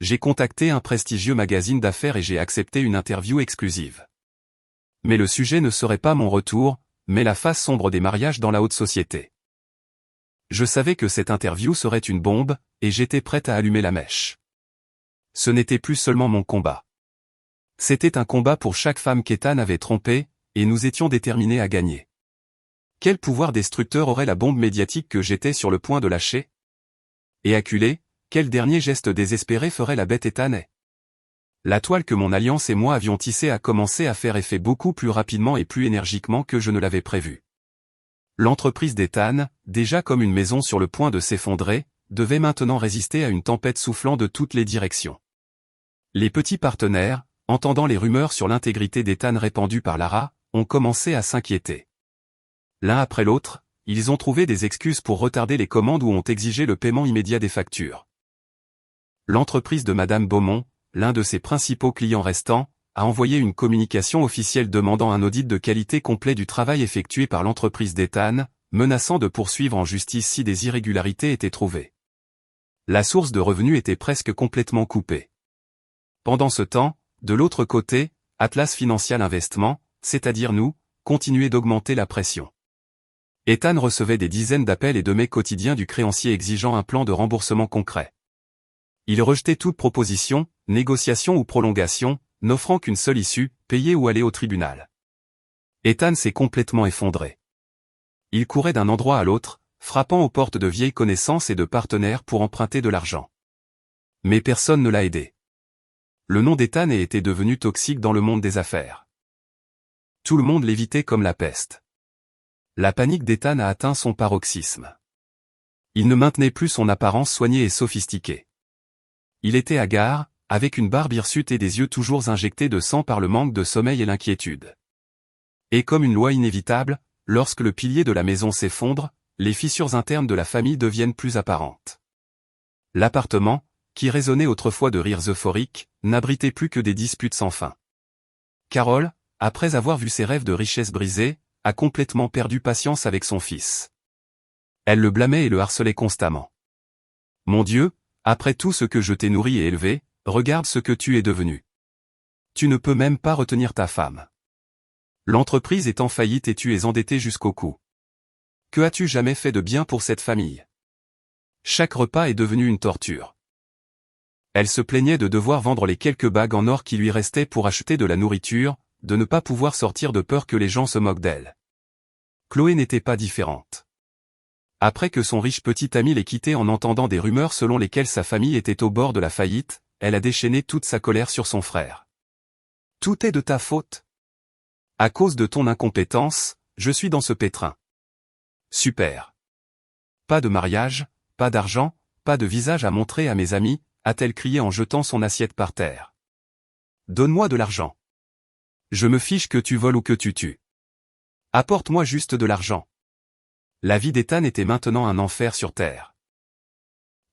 Speaker 1: J'ai contacté un prestigieux magazine d'affaires et j'ai accepté une interview exclusive. Mais le sujet ne serait pas mon retour, mais la face sombre des mariages dans la haute société. Je savais que cette interview serait une bombe, et j'étais prête à allumer la mèche. Ce n'était plus seulement mon combat. C'était un combat pour chaque femme qu'Ethan avait trompée, et nous étions déterminés à gagner. Quel pouvoir destructeur aurait la bombe médiatique que j'étais sur le point de lâcher? Et acculé, quel dernier geste désespéré ferait la bête Ethan? La toile que mon alliance et moi avions tissée a commencé à faire effet beaucoup plus rapidement et plus énergiquement que je ne l'avais prévu. L'entreprise d'Ethan, déjà comme une maison sur le point de s'effondrer, devait maintenant résister à une tempête soufflant de toutes les directions. Les petits partenaires, entendant les rumeurs sur l'intégrité d'Ethan répandues par Lara, ont commencé à s'inquiéter. L'un après l'autre, ils ont trouvé des excuses pour retarder les commandes ou ont exigé le paiement immédiat des factures. L'entreprise de Madame Beaumont, l'un de ses principaux clients restants, a envoyé une communication officielle demandant un audit de qualité complet du travail effectué par l'entreprise d'Ethan, menaçant de poursuivre en justice si des irrégularités étaient trouvées. La source de revenus était presque complètement coupée. Pendant ce temps, de l'autre côté, Atlas Financial Investment, c'est-à-dire nous, continuait d'augmenter la pression. Ethan recevait des dizaines d'appels et de mails quotidiens du créancier exigeant un plan de remboursement concret. Il rejetait toute proposition, négociation ou prolongation, n'offrant qu'une seule issue, payer ou aller au tribunal. Ethan s'est complètement effondré. Il courait d'un endroit à l'autre, frappant aux portes de vieilles connaissances et de partenaires pour emprunter de l'argent. Mais personne ne l'a aidé. Le nom d'Ethan était devenu toxique dans le monde des affaires. Tout le monde l'évitait comme la peste. La panique d'Ethan a atteint son paroxysme. Il ne maintenait plus son apparence soignée et sophistiquée. Il était hagard, avec une barbe hirsute et des yeux toujours injectés de sang par le manque de sommeil et l'inquiétude. Et comme une loi inévitable, lorsque le pilier de la maison s'effondre, les fissures internes de la famille deviennent plus apparentes. L'appartement, qui résonnait autrefois de rires euphoriques, n'abritait plus que des disputes sans fin. Carole, après avoir vu ses rêves de richesse brisés, a complètement perdu patience avec son fils. Elle le blâmait et le harcelait constamment. « Mon Dieu, après tout ce que je t'ai nourri et élevé, regarde ce que tu es devenu. Tu ne peux même pas retenir ta femme. L'entreprise est en faillite et tu es endetté jusqu'au cou. Que as-tu jamais fait de bien pour cette famille? Chaque repas est devenu une torture. » Elle se plaignait de devoir vendre les quelques bagues en or qui lui restaient pour acheter de la nourriture, de ne pas pouvoir sortir de peur que les gens se moquent d'elle. Chloé n'était pas différente. Après que son riche petit ami l'ait quittée en entendant des rumeurs selon lesquelles sa famille était au bord de la faillite, elle a déchaîné toute sa colère sur son frère. « Tout est de ta faute. À cause de ton incompétence, je suis dans ce pétrin. Super. Pas de mariage, pas d'argent, pas de visage à montrer à mes amis, a-t-elle crié en jetant son assiette par terre. Donne-moi de l'argent. Je me fiche que tu voles ou que tu tues. Apporte-moi juste de l'argent. La vie d'Ethan était maintenant un enfer sur terre.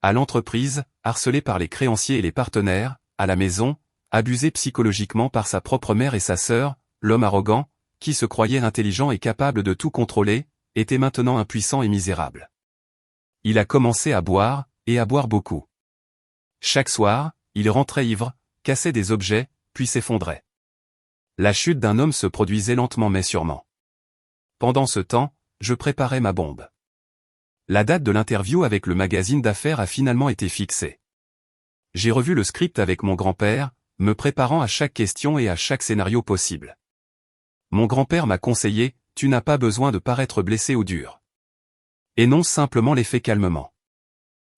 Speaker 1: À l'entreprise, harcelé par les créanciers et les partenaires, à la maison, abusé psychologiquement par sa propre mère et sa sœur, l'homme arrogant, qui se croyait intelligent et capable de tout contrôler, était maintenant impuissant et misérable. Il a commencé à boire, et à boire beaucoup. Chaque soir, il rentrait ivre, cassait des objets, puis s'effondrait. La chute d'un homme se produisait lentement mais sûrement. Pendant ce temps, je préparais ma bombe. La date de l'interview avec le magazine d'affaires a finalement été fixée. J'ai revu le script avec mon grand-père, me préparant à chaque question et à chaque scénario possible. Mon grand-père m'a conseillé, tu n'as pas besoin de paraître blessé ou dur. Énonce simplement les faits calmement.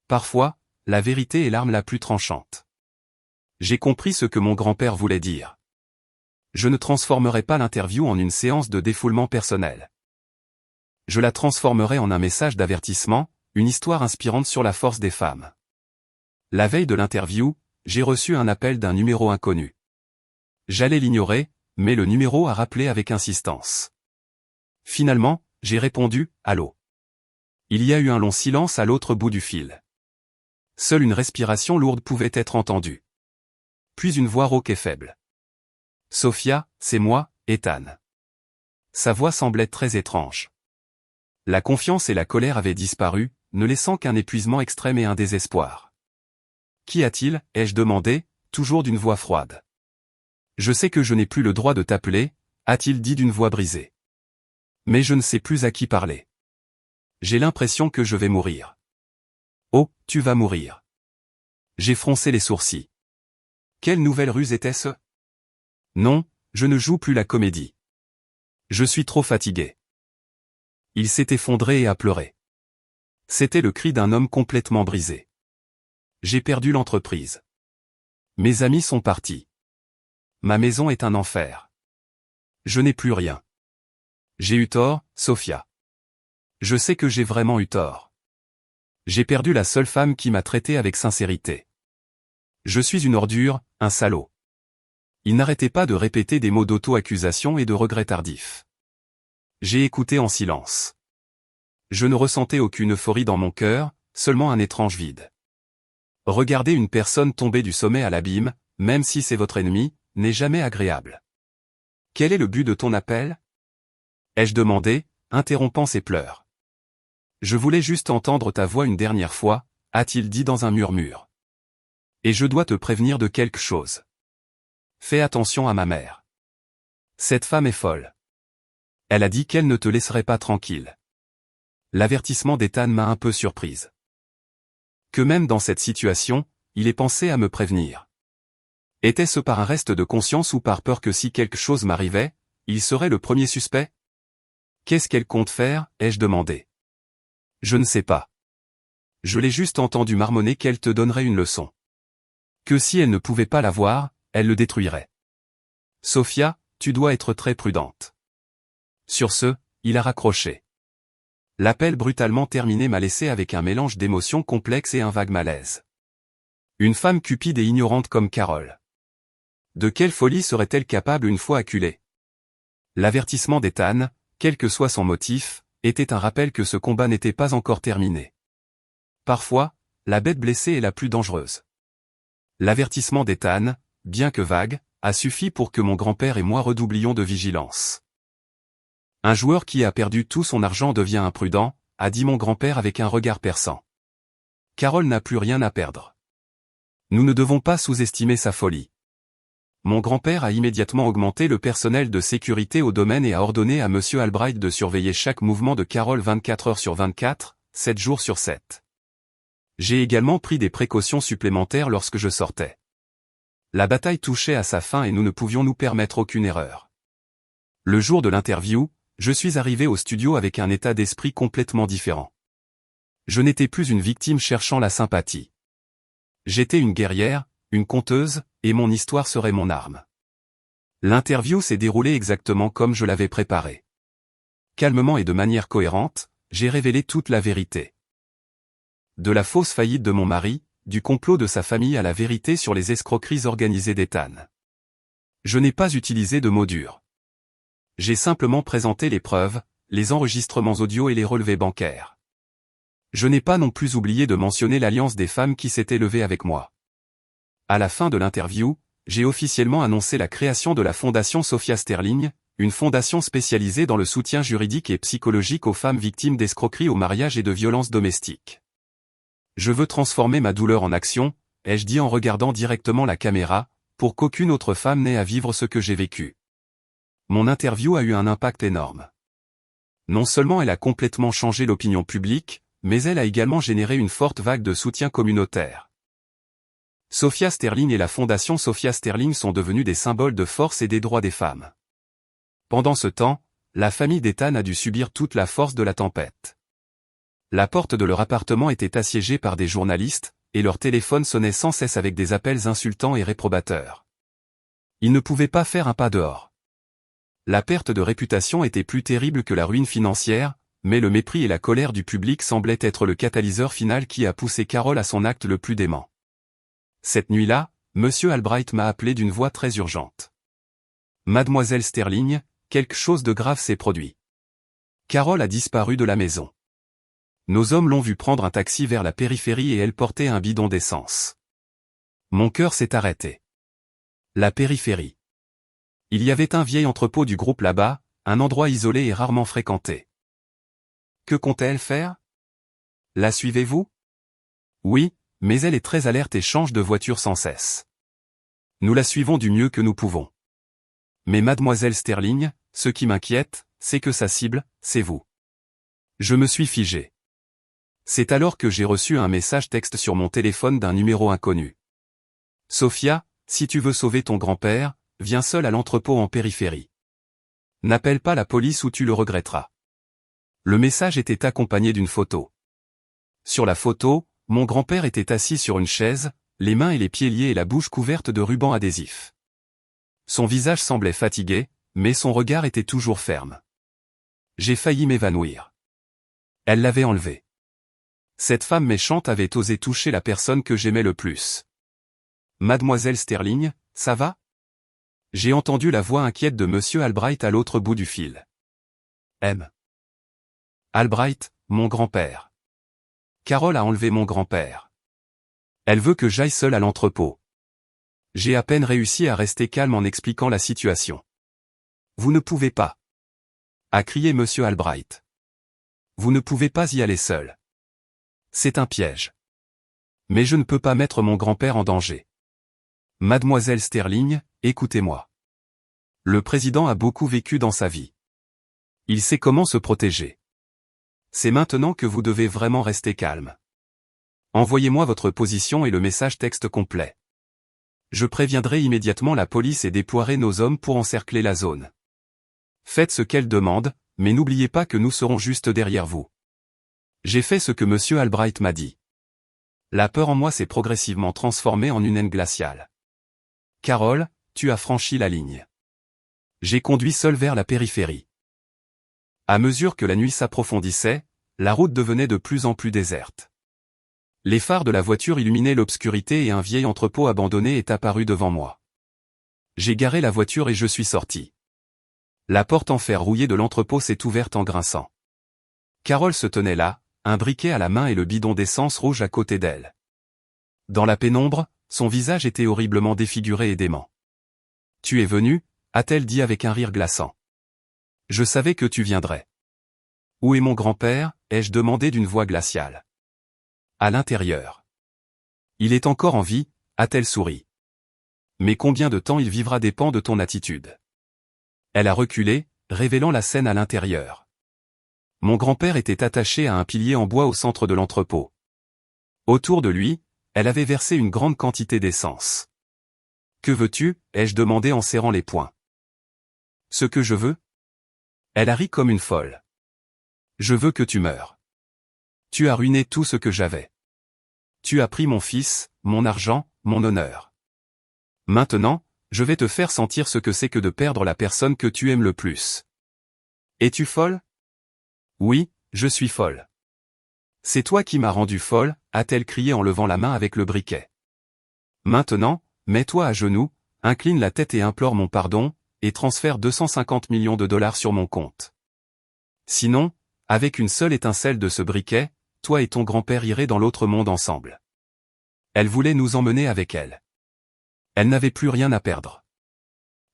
Speaker 1: Parfois, la vérité est l'arme la plus tranchante. J'ai compris ce que mon grand-père voulait dire. Je ne transformerai pas l'interview en une séance de défoulement personnel. Je la transformerai en un message d'avertissement, une histoire inspirante sur la force des femmes. La veille de l'interview, j'ai reçu un appel d'un numéro inconnu. J'allais l'ignorer, mais le numéro a rappelé avec insistance. Finalement, j'ai répondu « Allô ». Il y a eu un long silence à l'autre bout du fil. Seule une respiration lourde pouvait être entendue. Puis une voix rauque et faible. « Sophia, c'est moi, Ethan. » Sa voix semblait très étrange. La confiance et la colère avaient disparu, ne laissant qu'un épuisement extrême et un désespoir. « Qu'y a-t-il » ai-je demandé, toujours d'une voix froide. « Je sais que je n'ai plus le droit de t'appeler » a-t-il dit d'une voix brisée. « Mais je ne sais plus à qui parler. » J'ai l'impression que je vais mourir. Oh, tu vas mourir. J'ai froncé les sourcils. Quelle nouvelle ruse était-ce? Non, je ne joue plus la comédie. Je suis trop fatigué. Il s'est effondré et a pleuré. C'était le cri d'un homme complètement brisé. J'ai perdu l'entreprise. Mes amis sont partis. Ma maison est un enfer. Je n'ai plus rien. J'ai eu tort, Sophia. Je sais que j'ai vraiment eu tort. J'ai perdu la seule femme qui m'a traité avec sincérité. Je suis une ordure, un salaud. Il n'arrêtait pas de répéter des mots d'auto-accusation et de regrets tardifs. J'ai écouté en silence. Je ne ressentais aucune euphorie dans mon cœur, seulement un étrange vide. Regarder une personne tomber du sommet à l'abîme, même si c'est votre ennemi, n'est jamais agréable. Quel est le but de ton appel? Ai-je demandé, interrompant ses pleurs. Je voulais juste entendre ta voix une dernière fois, a-t-il dit dans un murmure. Et je dois te prévenir de quelque chose. Fais attention à ma mère. Cette femme est folle. Elle a dit qu'elle ne te laisserait pas tranquille. L'avertissement d'Ethan m'a un peu surprise. Que même dans cette situation, il ait pensé à me prévenir. Était-ce par un reste de conscience ou par peur que si quelque chose m'arrivait, il serait le premier suspect? Qu'est-ce qu'elle compte faire, ai-je demandé. Je ne sais pas. Je l'ai juste entendu marmonner qu'elle te donnerait une leçon. Que si elle ne pouvait pas la voir, elle le détruirait. Sophia, tu dois être très prudente. Sur ce, il a raccroché. L'appel brutalement terminé m'a laissé avec un mélange d'émotions complexes et un vague malaise. Une femme cupide et ignorante comme Carole. De quelle folie serait-elle capable une fois acculée? L'avertissement d'Ethan, quel que soit son motif, était un rappel que ce combat n'était pas encore terminé. Parfois, la bête blessée est la plus dangereuse. L'avertissement d'Ethan, bien que vague, a suffi pour que mon grand-père et moi redoublions de vigilance. Un joueur qui a perdu tout son argent devient imprudent, a dit mon grand-père avec un regard perçant. Carole n'a plus rien à perdre. Nous ne devons pas sous-estimer sa folie. Mon grand-père a immédiatement augmenté le personnel de sécurité au domaine et a ordonné à Monsieur Albright de surveiller chaque mouvement de Carole 24 heures sur 24, 7 jours sur 7. J'ai également pris des précautions supplémentaires lorsque je sortais. La bataille touchait à sa fin et nous ne pouvions nous permettre aucune erreur. Le jour de l'interview, je suis arrivé au studio avec un état d'esprit complètement différent. Je n'étais plus une victime cherchant la sympathie. J'étais une guerrière, une conteuse, et mon histoire serait mon arme. L'interview s'est déroulée exactement comme je l'avais préparée. Calmement et de manière cohérente, j'ai révélé toute la vérité. De la fausse faillite de mon mari, du complot de sa famille à la vérité sur les escroqueries organisées d'Ethan. Je n'ai pas utilisé de mots durs. J'ai simplement présenté les preuves, les enregistrements audio et les relevés bancaires. Je n'ai pas non plus oublié de mentionner l'alliance des femmes qui s'étaient levées avec moi. À la fin de l'interview, j'ai officiellement annoncé la création de la Fondation Sophia Sterling, une fondation spécialisée dans le soutien juridique et psychologique aux femmes victimes d'escroqueries au mariage et de violences domestiques. Je veux transformer ma douleur en action, ai-je dit en regardant directement la caméra, pour qu'aucune autre femme n'ait à vivre ce que j'ai vécu. Mon interview a eu un impact énorme. Non seulement elle a complètement changé l'opinion publique, mais elle a également généré une forte vague de soutien communautaire. Sophia Sterling et la fondation Sophia Sterling sont devenus des symboles de force et des droits des femmes. Pendant ce temps, la famille d'Ethan a dû subir toute la force de la tempête. La porte de leur appartement était assiégée par des journalistes, et leur téléphone sonnait sans cesse avec des appels insultants et réprobateurs. Ils ne pouvaient pas faire un pas dehors. La perte de réputation était plus terrible que la ruine financière, mais le mépris et la colère du public semblaient être le catalyseur final qui a poussé Carole à son acte le plus dément. Cette nuit-là, Monsieur Albright m'a appelé d'une voix très urgente. Mademoiselle Sterling, quelque chose de grave s'est produit. Carole a disparu de la maison. Nos hommes l'ont vue prendre un taxi vers la périphérie et elle portait un bidon d'essence. Mon cœur s'est arrêté. La périphérie. Il y avait un vieil entrepôt du groupe là-bas, un endroit isolé et rarement fréquenté. Que comptait-elle faire? La suivez-vous? Oui, mais elle est très alerte et change de voiture sans cesse. Nous la suivons du mieux que nous pouvons. Mais mademoiselle Sterling, ce qui m'inquiète, c'est que sa cible, c'est vous. Je me suis figé. C'est alors que j'ai reçu un message texte sur mon téléphone d'un numéro inconnu. Sophia, si tu veux sauver ton grand-père, viens seul à l'entrepôt en périphérie. N'appelle pas la police ou tu le regretteras. Le message était accompagné d'une photo. Sur la photo, mon grand-père était assis sur une chaise, les mains et les pieds liés et la bouche couverte de rubans adhésifs. Son visage semblait fatigué, mais son regard était toujours ferme. J'ai failli m'évanouir. Elle l'avait enlevé. Cette femme méchante avait osé toucher la personne que j'aimais le plus. Mademoiselle Sterling, ça va? J'ai entendu la voix inquiète de Monsieur Albright à l'autre bout du fil. M. Albright, mon grand-père. Carole a enlevé mon grand-père. Elle veut que j'aille seul à l'entrepôt. J'ai à peine réussi à rester calme en expliquant la situation. Vous ne pouvez pas. A crié Monsieur Albright. Vous ne pouvez pas y aller seul. C'est un piège. Mais je ne peux pas mettre mon grand-père en danger. Mademoiselle Sterling, écoutez-moi. Le président a beaucoup vécu dans sa vie. Il sait comment se protéger. C'est maintenant que vous devez vraiment rester calme. Envoyez-moi votre position et le message texte complet. Je préviendrai immédiatement la police et déploierai nos hommes pour encercler la zone. Faites ce qu'elle demande, mais n'oubliez pas que nous serons juste derrière vous. J'ai fait ce que Monsieur Albright m'a dit. La peur en moi s'est progressivement transformée en une haine glaciale. Carole, tu as franchi la ligne. J'ai conduit seul vers la périphérie. À mesure que la nuit s'approfondissait, la route devenait de plus en plus déserte. Les phares de la voiture illuminaient l'obscurité et un vieil entrepôt abandonné est apparu devant moi. J'ai garé la voiture et je suis sorti. La porte en fer rouillé de l'entrepôt s'est ouverte en grinçant. Carole se tenait là, un briquet à la main et le bidon d'essence rouge à côté d'elle. Dans la pénombre, son visage était horriblement défiguré et dément. « Tu es venu ?» a-t-elle dit avec un rire glaçant. « Je savais que tu viendrais. »« Où est mon grand-père ?» ai-je demandé d'une voix glaciale. « À l'intérieur. »« Il est encore en vie ?» a-t-elle souri. « Mais combien de temps il vivra dépend de ton attitude. » Elle a reculé, révélant la scène à l'intérieur. Mon grand-père était attaché à un pilier en bois au centre de l'entrepôt. Autour de lui, elle avait versé une grande quantité d'essence. « Que veux-tu ?» ai-je demandé en serrant les poings. « Ce que je veux ?» Elle a ri comme une folle. « Je veux que tu meures. Tu as ruiné tout ce que j'avais. Tu as pris mon fils, mon argent, mon honneur. Maintenant, je vais te faire sentir ce que c'est que de perdre la personne que tu aimes le plus. Es-tu folle ? Oui, je suis folle. C'est toi qui m'as rendue folle, a-t-elle crié en levant la main avec le briquet. Maintenant, mets-toi à genoux, incline la tête et implore mon pardon, et transfère 250 millions de dollars sur mon compte. Sinon, avec une seule étincelle de ce briquet, toi et ton grand-père iraient dans l'autre monde ensemble. Elle voulait nous emmener avec elle. Elle n'avait plus rien à perdre.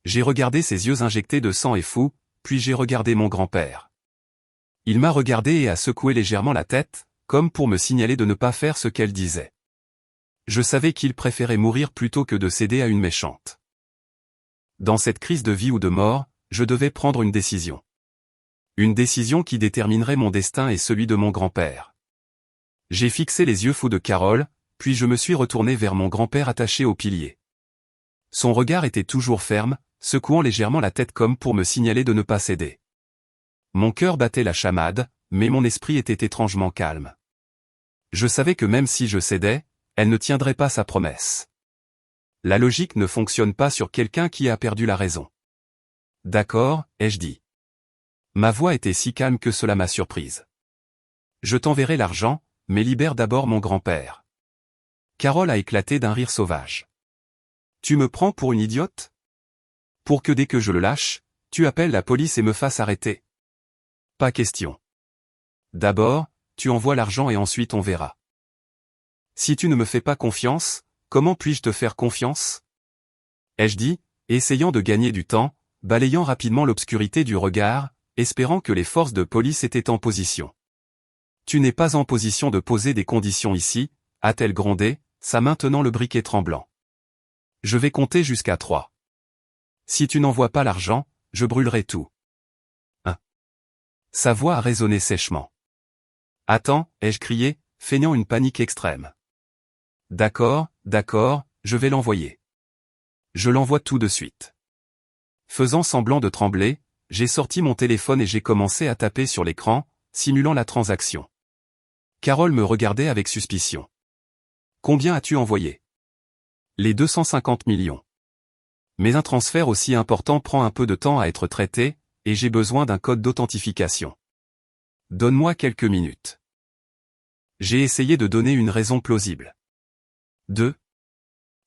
Speaker 1: J'ai regardé ses yeux injectés de sang et fou, puis j'ai regardé mon grand-père. Il m'a regardé et a secoué légèrement la tête, comme pour me signaler de ne pas faire ce qu'elle disait. Je savais qu'il préférait mourir plutôt que de céder à une méchante. Dans cette crise de vie ou de mort, je devais prendre une décision. Une décision qui déterminerait mon destin et celui de mon grand-père. J'ai fixé les yeux fous de Carole, puis je me suis retourné vers mon grand-père attaché au pilier. Son regard était toujours ferme, secouant légèrement la tête comme pour me signaler de ne pas céder. Mon cœur battait la chamade, mais mon esprit était étrangement calme. Je savais que même si je cédais, elle ne tiendrait pas sa promesse. La logique ne fonctionne pas sur quelqu'un qui a perdu la raison. D'accord, ai-je dit. Ma voix était si calme que cela m'a surprise. Je t'enverrai l'argent, mais libère d'abord mon grand-père. Carole a éclaté d'un rire sauvage. Tu me prends pour une idiote ? Pour que dès que je le lâche, tu appelles la police et me fasses arrêter ? Pas question. D'abord, tu envoies l'argent et ensuite on verra. Si tu ne me fais pas confiance, comment puis-je te faire confiance ? Ai-je dit, essayant de gagner du temps, balayant rapidement l'obscurité du regard, espérant que les forces de police étaient en position. Tu n'es pas en position de poser des conditions ici, a-t-elle grondé, sa main tenant le briquet tremblant. Je vais compter jusqu'à 3. Si tu n'envoies pas l'argent, je brûlerai tout. 1. Sa voix a résonné sèchement. Attends, ai-je crié, feignant une panique extrême. D'accord, je vais l'envoyer. Je l'envoie tout de suite. Faisant semblant de trembler, j'ai sorti mon téléphone et j'ai commencé à taper sur l'écran, simulant la transaction. Carole me regardait avec suspicion. Combien as-tu envoyé? Les 250 millions. Mais un transfert aussi important prend un peu de temps à être traité, et j'ai besoin d'un code d'authentification. Donne-moi quelques minutes. J'ai essayé de donner une raison plausible. 2.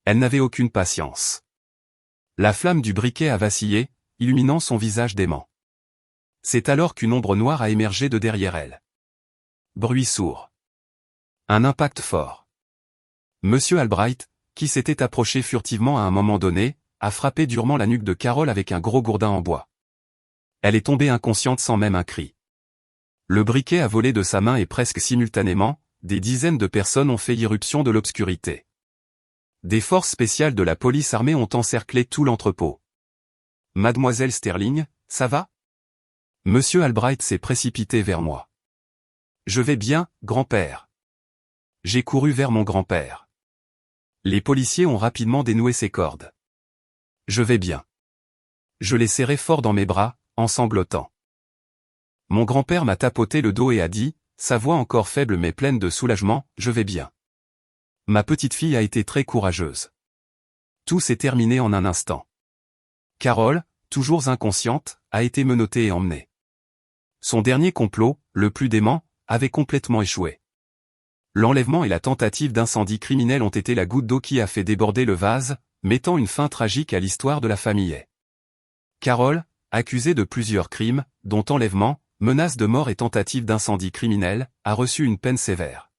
Speaker 1: Elle n'avait aucune patience. La flamme du briquet a vacillé, illuminant son visage dément. C'est alors qu'une ombre noire a émergé de derrière elle. Bruit sourd. Un impact fort. Monsieur Albright, qui s'était approché furtivement à un moment donné, a frappé durement la nuque de Carole avec un gros gourdin en bois. Elle est tombée inconsciente sans même un cri. Le briquet a volé de sa main et presque simultanément, des dizaines de personnes ont fait irruption de l'obscurité. Des forces spéciales de la police armée ont encerclé tout l'entrepôt. Mademoiselle Sterling, ça va? Monsieur Albright s'est précipité vers moi. Je vais bien, grand-père. J'ai couru vers mon grand-père. Les policiers ont rapidement dénoué ses cordes. Je vais bien. Je l'ai serré fort dans mes bras, en sanglotant. Mon grand-père m'a tapoté le dos et a dit, sa voix encore faible mais pleine de soulagement, je vais bien. Ma petite fille a été très courageuse. Tout s'est terminé en un instant. Carole, toujours inconsciente, a été menottée et emmenée. Son dernier complot, le plus dément, avait complètement échoué. L'enlèvement et la tentative d'incendie criminel ont été la goutte d'eau qui a fait déborder le vase, mettant une fin tragique à l'histoire de la famille. Carole, accusée de plusieurs crimes, dont enlèvement, menace de mort et tentative d'incendie criminel, a reçu une peine sévère.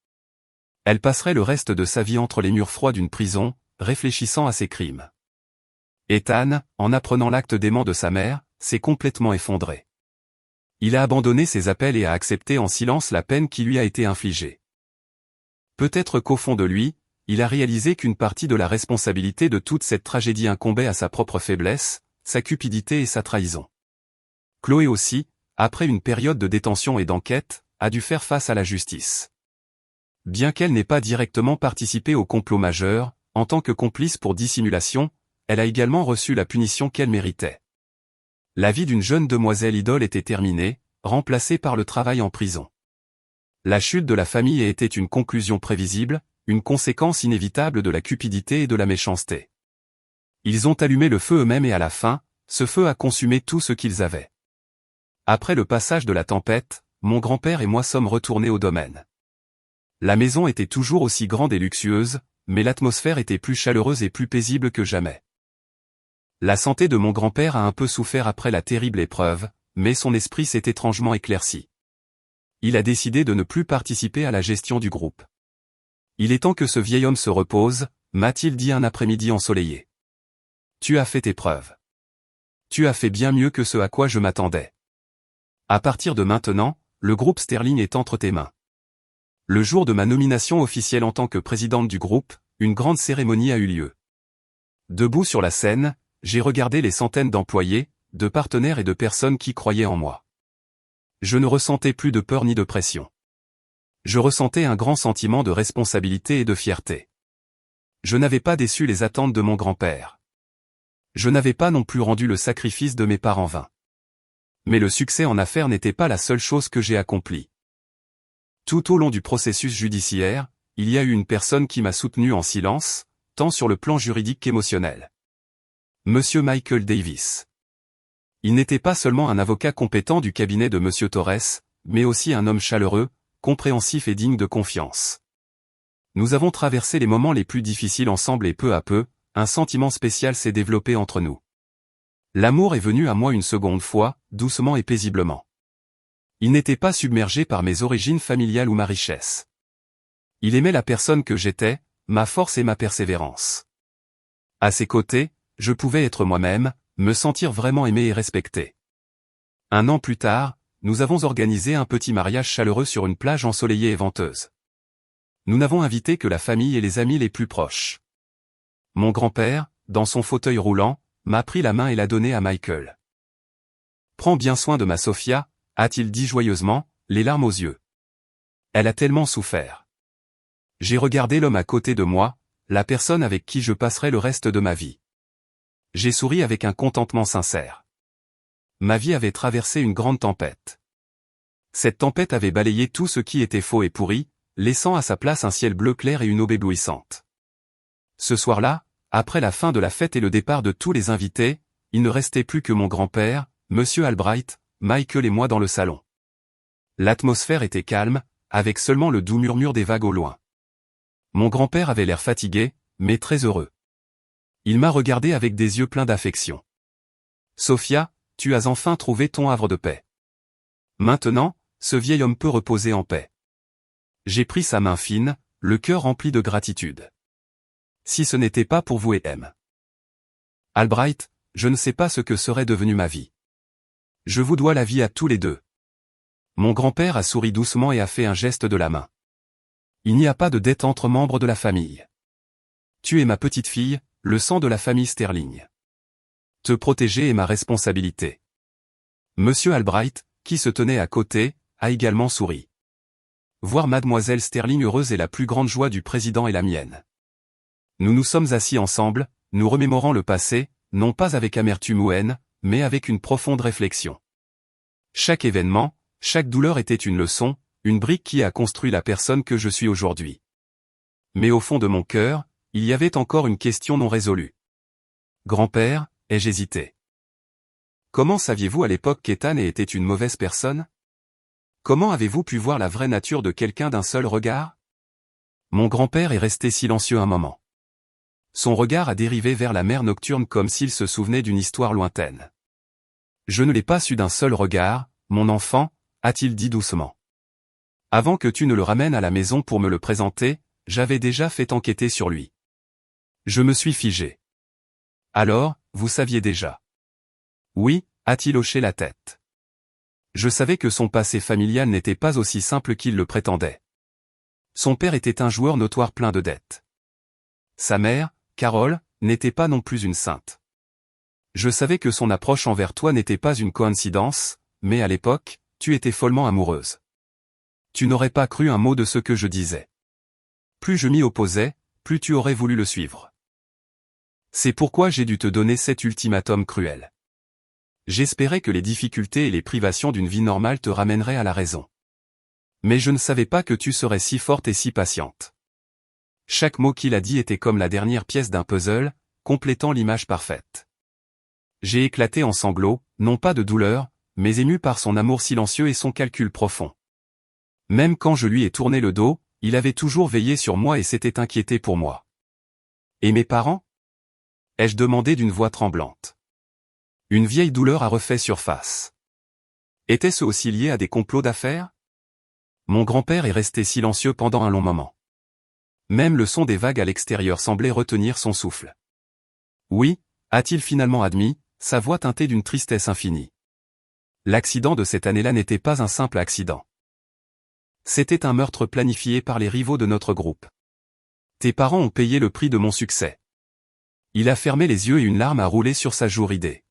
Speaker 1: Elle passerait le reste de sa vie entre les murs froids d'une prison, réfléchissant à ses crimes. Ethan, en apprenant l'acte dément de sa mère, s'est complètement effondré. Il a abandonné ses appels et a accepté en silence la peine qui lui a été infligée. Peut-être qu'au fond de lui, il a réalisé qu'une partie de la responsabilité de toute cette tragédie incombait à sa propre faiblesse, sa cupidité et sa trahison. Chloé aussi, après une période de détention et d'enquête, a dû faire face à la justice. Bien qu'elle n'ait pas directement participé au complot majeur, en tant que complice pour dissimulation, elle a également reçu la punition qu'elle méritait. La vie d'une jeune demoiselle idole était terminée, remplacée par le travail en prison. La chute de la famille était une conclusion prévisible, une conséquence inévitable de la cupidité et de la méchanceté. Ils ont allumé le feu eux-mêmes et à la fin, ce feu a consumé tout ce qu'ils avaient. Après le passage de la tempête, mon grand-père et moi sommes retournés au domaine. La maison était toujours aussi grande et luxueuse, mais l'atmosphère était plus chaleureuse et plus paisible que jamais. La santé de mon grand-père a un peu souffert après la terrible épreuve, mais son esprit s'est étrangement éclairci. Il a décidé de ne plus participer à la gestion du groupe. Il est temps que ce vieil homme se repose, m'a-t-il dit un après-midi ensoleillé. Tu as fait tes preuves. Tu as fait bien mieux que ce à quoi je m'attendais. À partir de maintenant, le groupe Sterling est entre tes mains. Le jour de ma nomination officielle en tant que présidente du groupe, une grande cérémonie a eu lieu. Debout sur la scène, j'ai regardé les centaines d'employés, de partenaires et de personnes qui croyaient en moi. Je ne ressentais plus de peur ni de pression. Je ressentais un grand sentiment de responsabilité et de fierté. Je n'avais pas déçu les attentes de mon grand-père. Je n'avais pas non plus rendu le sacrifice de mes parents vains. Mais le succès en affaires n'était pas la seule chose que j'ai accomplie. Tout au long du processus judiciaire, il y a eu une personne qui m'a soutenu en silence, tant sur le plan juridique qu'émotionnel. Monsieur Michael Davis. Il n'était pas seulement un avocat compétent du cabinet de Monsieur Torres, mais aussi un homme chaleureux, compréhensif et digne de confiance. Nous avons traversé les moments les plus difficiles ensemble et peu à peu, un sentiment spécial s'est développé entre nous. L'amour est venu à moi une seconde fois, doucement et paisiblement. Il n'était pas submergé par mes origines familiales ou ma richesse. Il aimait la personne que j'étais, ma force et ma persévérance. À ses côtés, je pouvais être moi-même, me sentir vraiment aimé et respecté. 1 an plus tard, nous avons organisé un petit mariage chaleureux sur une plage ensoleillée et venteuse. Nous n'avons invité que la famille et les amis les plus proches. Mon grand-père, dans son fauteuil roulant, m'a pris la main et l'a donnée à Michael. « Prends bien soin de ma Sophia », a-t-il dit joyeusement, les larmes aux yeux. Elle a tellement souffert. J'ai regardé l'homme à côté de moi, la personne avec qui je passerai le reste de ma vie. J'ai souri avec un contentement sincère. Ma vie avait traversé une grande tempête. Cette tempête avait balayé tout ce qui était faux et pourri, laissant à sa place un ciel bleu clair et une aube éblouissante. Ce soir-là, après la fin de la fête et le départ de tous les invités, il ne restait plus que mon grand-père, Monsieur Albright, Michael et moi dans le salon. L'atmosphère était calme, avec seulement le doux murmure des vagues au loin. Mon grand-père avait l'air fatigué, mais très heureux. Il m'a regardé avec des yeux pleins d'affection. « Sophia, tu as enfin trouvé ton havre de paix. Maintenant, ce vieil homme peut reposer en paix. » J'ai pris sa main fine, le cœur rempli de gratitude. « Si ce n'était pas pour vous et M. Albright, je ne sais pas ce que serait devenue ma vie. Je vous dois la vie à tous les deux. » Mon grand-père a souri doucement et a fait un geste de la main. « Il n'y a pas de dette entre membres de la famille. Tu es ma petite fille, le sang de la famille Sterling. Te protéger est ma responsabilité. » Monsieur Albright, qui se tenait à côté, a également souri. Voir mademoiselle Sterling heureuse est la plus grande joie du président et la mienne. Nous nous sommes assis ensemble, nous remémorant le passé, non pas avec amertume ou haine, mais avec une profonde réflexion. Chaque événement, chaque douleur était une leçon, une brique qui a construit la personne que je suis aujourd'hui. Mais au fond de mon cœur, il y avait encore une question non résolue. Grand-père, ai-je hésité? Comment saviez-vous à l'époque qu'Ethan était une mauvaise personne? Comment avez-vous pu voir la vraie nature de quelqu'un d'un seul regard? Mon grand-père est resté silencieux un moment. Son regard a dérivé vers la mer nocturne comme s'il se souvenait d'une histoire lointaine. Je ne l'ai pas su d'un seul regard, mon enfant, a-t-il dit doucement. Avant que tu ne le ramènes à la maison pour me le présenter, j'avais déjà fait enquêter sur lui. Je me suis figé. Alors, vous saviez déjà? Oui, a-t-il hoché la tête. Je savais que son passé familial n'était pas aussi simple qu'il le prétendait. Son père était un joueur notoire plein de dettes. Sa mère, Carole, n'était pas non plus une sainte. Je savais que son approche envers toi n'était pas une coïncidence, mais à l'époque, tu étais follement amoureuse. Tu n'aurais pas cru un mot de ce que je disais. Plus je m'y opposais, plus tu aurais voulu le suivre. C'est pourquoi j'ai dû te donner cet ultimatum cruel. J'espérais que les difficultés et les privations d'une vie normale te ramèneraient à la raison. Mais je ne savais pas que tu serais si forte et si patiente. Chaque mot qu'il a dit était comme la dernière pièce d'un puzzle, complétant l'image parfaite. J'ai éclaté en sanglots, non pas de douleur, mais ému par son amour silencieux et son calcul profond. Même quand je lui ai tourné le dos, il avait toujours veillé sur moi et s'était inquiété pour moi. Et mes parents? Ai-je demandé d'une voix tremblante. Une vieille douleur a refait surface. Était-ce aussi lié à des complots d'affaires? Mon grand-père est resté silencieux pendant un long moment. Même le son des vagues à l'extérieur semblait retenir son souffle. Oui, a-t-il finalement admis, sa voix teintée d'une tristesse infinie. L'accident de cette année-là n'était pas un simple accident. C'était un meurtre planifié par les rivaux de notre groupe. Tes parents ont payé le prix de mon succès. Il a fermé les yeux et une larme a roulé sur sa joue ridée.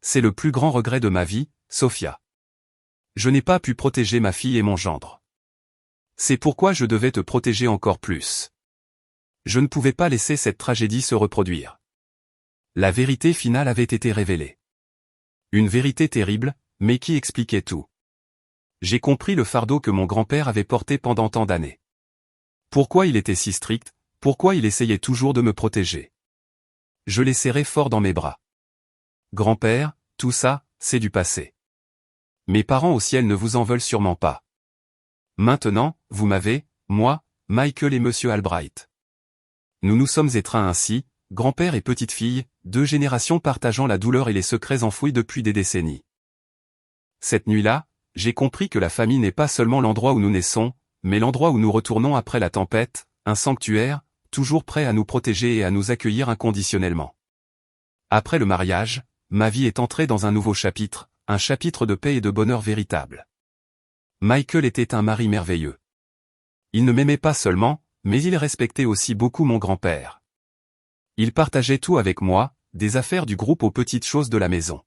Speaker 1: C'est le plus grand regret de ma vie, Sophia. Je n'ai pas pu protéger ma fille et mon gendre. C'est pourquoi je devais te protéger encore plus. Je ne pouvais pas laisser cette tragédie se reproduire. La vérité finale avait été révélée. Une vérité terrible, mais qui expliquait tout. J'ai compris le fardeau que mon grand-père avait porté pendant tant d'années. Pourquoi il était si strict, pourquoi il essayait toujours de me protéger. Je l'ai serré fort dans mes bras. Grand-père, tout ça, c'est du passé. Mes parents au ciel ne vous en veulent sûrement pas. Maintenant, vous m'avez, moi, Michael et Monsieur Albright. Nous nous sommes étreints ainsi, grand-père et petite-fille, deux générations partageant la douleur et les secrets enfouis depuis des décennies. Cette nuit-là, j'ai compris que la famille n'est pas seulement l'endroit où nous naissons, mais l'endroit où nous retournons après la tempête, un sanctuaire, toujours prêt à nous protéger et à nous accueillir inconditionnellement. Après le mariage, ma vie est entrée dans un nouveau chapitre, un chapitre de paix et de bonheur véritable. Michael était un mari merveilleux. Il ne m'aimait pas seulement, mais il respectait aussi beaucoup mon grand-père. Il partageait tout avec moi, des affaires du groupe aux petites choses de la maison.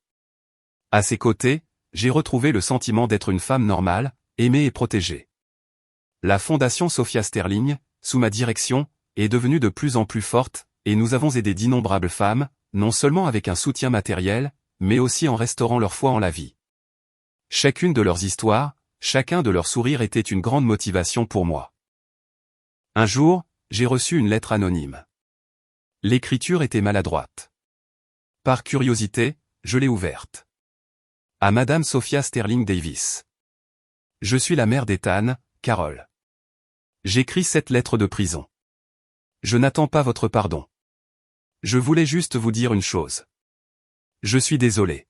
Speaker 1: À ses côtés, j'ai retrouvé le sentiment d'être une femme normale, aimée et protégée. La fondation Sophia Sterling, sous ma direction, est devenue de plus en plus forte, et nous avons aidé d'innombrables femmes, non seulement avec un soutien matériel, mais aussi en restaurant leur foi en la vie. Chacune de leurs histoires, chacun de leurs sourires était une grande motivation pour moi. Un jour, j'ai reçu une lettre anonyme. L'écriture était maladroite. Par curiosité, je l'ai ouverte. À Madame Sophia Sterling Davis. Je suis la mère d'Ethan, Carol. J'écris cette lettre de prison. Je n'attends pas votre pardon. Je voulais juste vous dire une chose. Je suis désolé.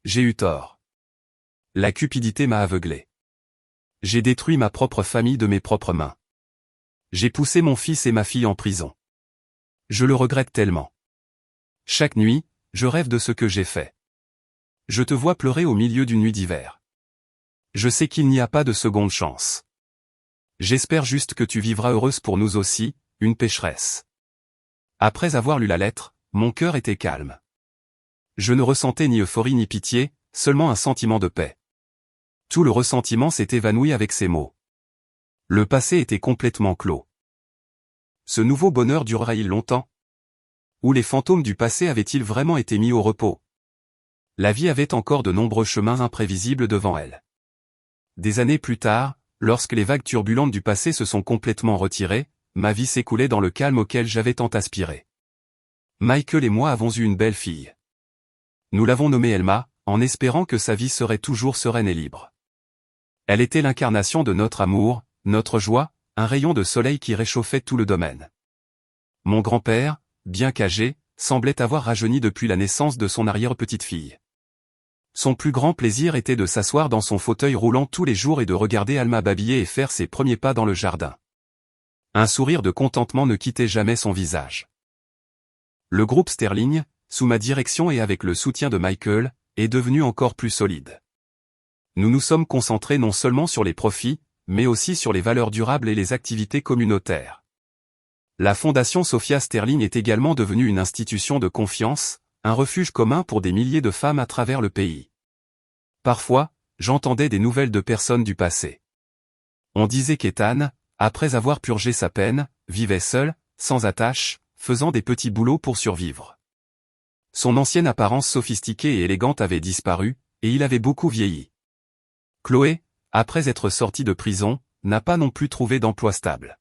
Speaker 1: J'ai eu tort. La cupidité m'a aveuglé. J'ai détruit ma propre famille de mes propres mains. J'ai poussé mon fils et ma fille en prison. Je le regrette tellement. Chaque nuit, je rêve de ce que j'ai fait. Je te vois pleurer au milieu d'une nuit d'hiver. Je sais qu'il n'y a pas de seconde chance. J'espère juste que tu vivras heureuse pour nous aussi, une pécheresse. Après avoir lu la lettre, mon cœur était calme. Je ne ressentais ni euphorie ni pitié, seulement un sentiment de paix. Tout le ressentiment s'est évanoui avec ces mots. Le passé était complètement clos. Ce nouveau bonheur durera-t-il longtemps? Ou les fantômes du passé avaient-ils vraiment été mis au repos? La vie avait encore de nombreux chemins imprévisibles devant elle. Des années plus tard, lorsque les vagues turbulentes du passé se sont complètement retirées, ma vie s'écoulait dans le calme auquel j'avais tant aspiré. Michael et moi avons eu une belle fille. Nous l'avons nommée Elma, en espérant que sa vie serait toujours sereine et libre. Elle était l'incarnation de notre amour, notre joie, un rayon de soleil qui réchauffait tout le domaine. Mon grand-père, bien qu'âgé, semblait avoir rajeuni depuis la naissance de son arrière-petite-fille. Son plus grand plaisir était de s'asseoir dans son fauteuil roulant tous les jours et de regarder Alma babiller et faire ses premiers pas dans le jardin. Un sourire de contentement ne quittait jamais son visage. Le groupe Sterling, sous ma direction et avec le soutien de Michael, est devenu encore plus solide. Nous nous sommes concentrés non seulement sur les profits, mais aussi sur les valeurs durables et les activités communautaires. La fondation Sophia Sterling est également devenue une institution de confiance, un refuge commun pour des milliers de femmes à travers le pays. Parfois, j'entendais des nouvelles de personnes du passé. On disait qu'Ethan, après avoir purgé sa peine, vivait seul, sans attache, faisant des petits boulots pour survivre. Son ancienne apparence sophistiquée et élégante avait disparu, et il avait beaucoup vieilli. Chloé, après être sortie de prison, n'a pas non plus trouvé d'emploi stable.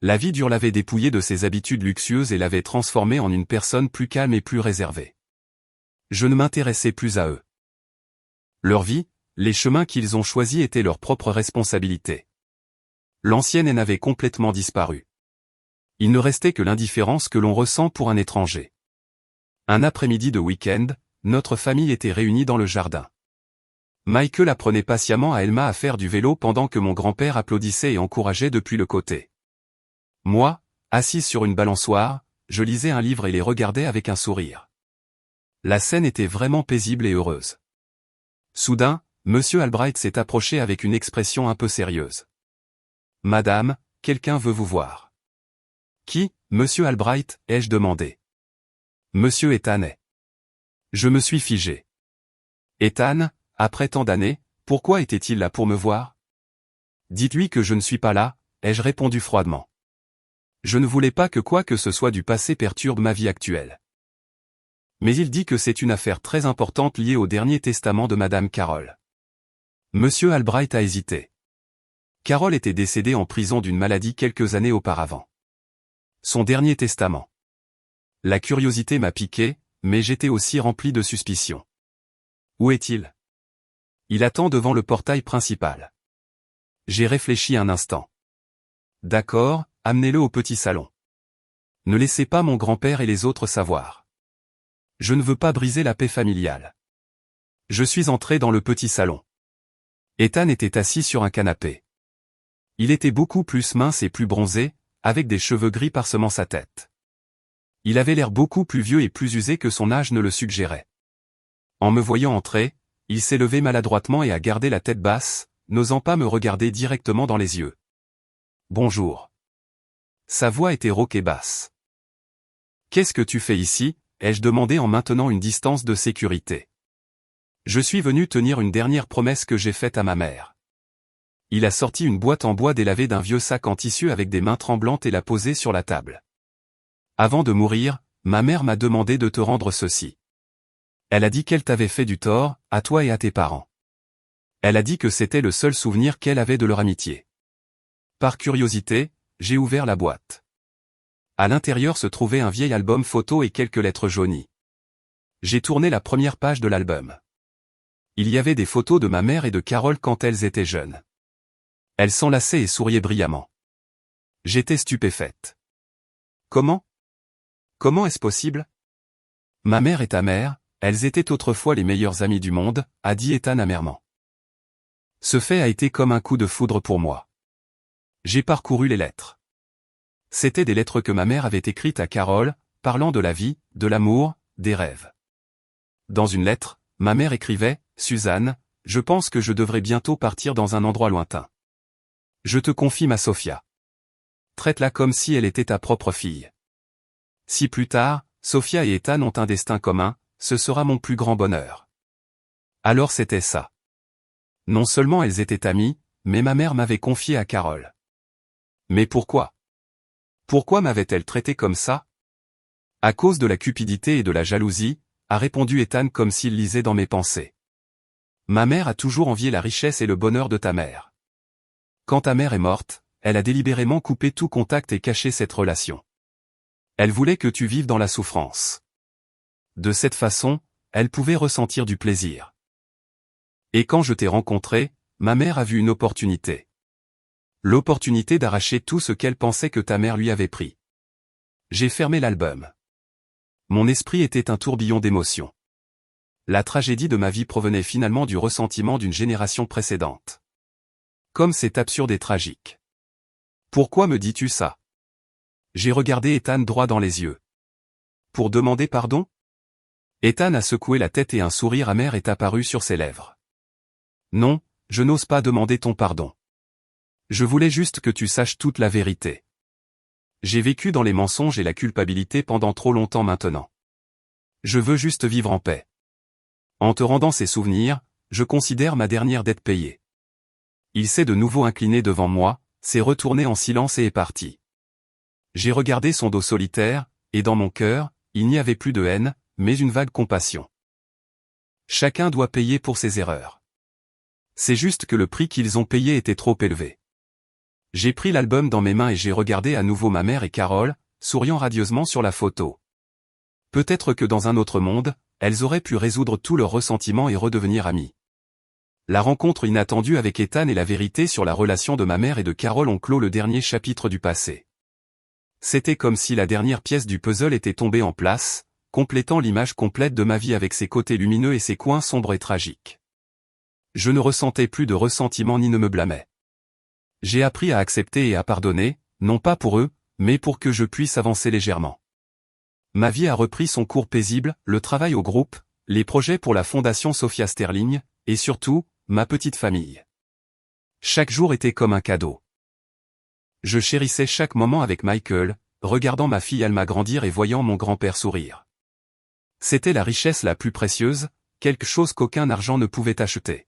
Speaker 1: La vie dure l'avait dépouillée de ses habitudes luxueuses et l'avait transformée en une personne plus calme et plus réservée. Je ne m'intéressais plus à eux. Leur vie, les chemins qu'ils ont choisis étaient leur propre responsabilité. L'ancienne haine avait complètement disparu. Il ne restait que l'indifférence que l'on ressent pour un étranger. Un après-midi de week-end, notre famille était réunie dans le jardin. Michael apprenait patiemment à Elma à faire du vélo pendant que mon grand-père applaudissait et encourageait depuis le côté. Moi, assise sur une balançoire, je lisais un livre et les regardais avec un sourire. La scène était vraiment paisible et heureuse. Soudain, Monsieur Albright s'est approché avec une expression un peu sérieuse. « Madame, quelqu'un veut vous voir. »« Qui, Monsieur Albright ?» ai-je demandé. « Monsieur Ethan est. » Je me suis figé. Ethan, après tant d'années, pourquoi était-il là pour me voir? Dites-lui que je ne suis pas là, ai-je répondu froidement. Je ne voulais pas que quoi que ce soit du passé perturbe ma vie actuelle. Mais il dit que c'est une affaire très importante liée au dernier testament de Madame Carol. Monsieur Albright a hésité. Carol était décédée en prison d'une maladie quelques années auparavant. Son dernier testament. La curiosité m'a piqué, mais j'étais aussi rempli de suspicion. Où est-il? Il attend devant le portail principal. J'ai réfléchi un instant. D'accord, amenez-le au petit salon. Ne laissez pas mon grand-père et les autres savoir. Je ne veux pas briser la paix familiale. Je suis entré dans le petit salon. Ethan était assis sur un canapé. Il était beaucoup plus mince et plus bronzé, avec des cheveux gris parsemant sa tête. Il avait l'air beaucoup plus vieux et plus usé que son âge ne le suggérait. En me voyant entrer, il s'est levé maladroitement et a gardé la tête basse, n'osant pas me regarder directement dans les yeux. Bonjour. Sa voix était rauque et basse. Qu'est-ce que tu fais ici? Ai-je demandé en maintenant une distance de sécurité. Je suis venu tenir une dernière promesse que j'ai faite à ma mère. Il a sorti une boîte en bois délavée d'un vieux sac en tissu avec des mains tremblantes et l'a posée sur la table. Avant de mourir, ma mère m'a demandé de te rendre ceci. Elle a dit qu'elle t'avait fait du tort, à toi et à tes parents. Elle a dit que c'était le seul souvenir qu'elle avait de leur amitié. Par curiosité, j'ai ouvert la boîte. À l'intérieur se trouvait un vieil album photo et quelques lettres jaunies. J'ai tourné la première page de l'album. Il y avait des photos de ma mère et de Carole quand elles étaient jeunes. Elles s'enlaçaient et souriaient brillamment. J'étais stupéfaite. Comment est-ce possible? Ma mère et ta mère, elles étaient autrefois les meilleures amies du monde, a dit Ethan amèrement. Ce fait a été comme un coup de foudre pour moi. J'ai parcouru les lettres. C'étaient des lettres que ma mère avait écrites à Carole, parlant de la vie, de l'amour, des rêves. Dans une lettre, ma mère écrivait « Suzanne, je pense que je devrais bientôt partir dans un endroit lointain. Je te confie ma Sophia. Traite-la comme si elle était ta propre fille. Si plus tard, Sophia et Ethan ont un destin commun, ce sera mon plus grand bonheur. » Alors c'était ça. Non seulement elles étaient amies, mais ma mère m'avait confié à Carole. Mais pourquoi? Pourquoi m'avait-elle traité comme ça? À cause de la cupidité et de la jalousie, a répondu Ethan comme s'il lisait dans mes pensées. Ma mère a toujours envié la richesse et le bonheur de ta mère. Quand ta mère est morte, elle a délibérément coupé tout contact et caché cette relation. Elle voulait que tu vives dans la souffrance. De cette façon, elle pouvait ressentir du plaisir. Et quand je t'ai rencontré, ma mère a vu une opportunité. L'opportunité d'arracher tout ce qu'elle pensait que ta mère lui avait pris. J'ai fermé l'album. Mon esprit était un tourbillon d'émotions. La tragédie de ma vie provenait finalement du ressentiment d'une génération précédente. Comme c'est absurde et tragique. Pourquoi me dis-tu ça? J'ai regardé Ethan droit dans les yeux. Pour demander pardon? Ethan a secoué la tête et un sourire amer est apparu sur ses lèvres. Non, je n'ose pas demander ton pardon. Je voulais juste que tu saches toute la vérité. J'ai vécu dans les mensonges et la culpabilité pendant trop longtemps maintenant. Je veux juste vivre en paix. En te rendant ces souvenirs, je considère ma dernière dette payée. Il s'est de nouveau incliné devant moi, s'est retourné en silence et est parti. J'ai regardé son dos solitaire, et dans mon cœur, il n'y avait plus de haine, mais une vague compassion. Chacun doit payer pour ses erreurs. C'est juste que le prix qu'ils ont payé était trop élevé. J'ai pris l'album dans mes mains et j'ai regardé à nouveau ma mère et Carole, souriant radieusement sur la photo. Peut-être que dans un autre monde, elles auraient pu résoudre tous leurs ressentiments et redevenir amies. La rencontre inattendue avec Ethan et la vérité sur la relation de ma mère et de Carole ont clos le dernier chapitre du passé. C'était comme si la dernière pièce du puzzle était tombée en place, complétant l'image complète de ma vie avec ses côtés lumineux et ses coins sombres et tragiques. Je ne ressentais plus de ressentiment ni ne me blâmais. J'ai appris à accepter et à pardonner, non pas pour eux, mais pour que je puisse avancer légèrement. Ma vie a repris son cours paisible, le travail au groupe, les projets pour la fondation Sophia Sterling, et surtout, ma petite famille. Chaque jour était comme un cadeau. Je chérissais chaque moment avec Michael, regardant ma fille Alma grandir et voyant mon grand-père sourire. C'était la richesse la plus précieuse, quelque chose qu'aucun argent ne pouvait acheter.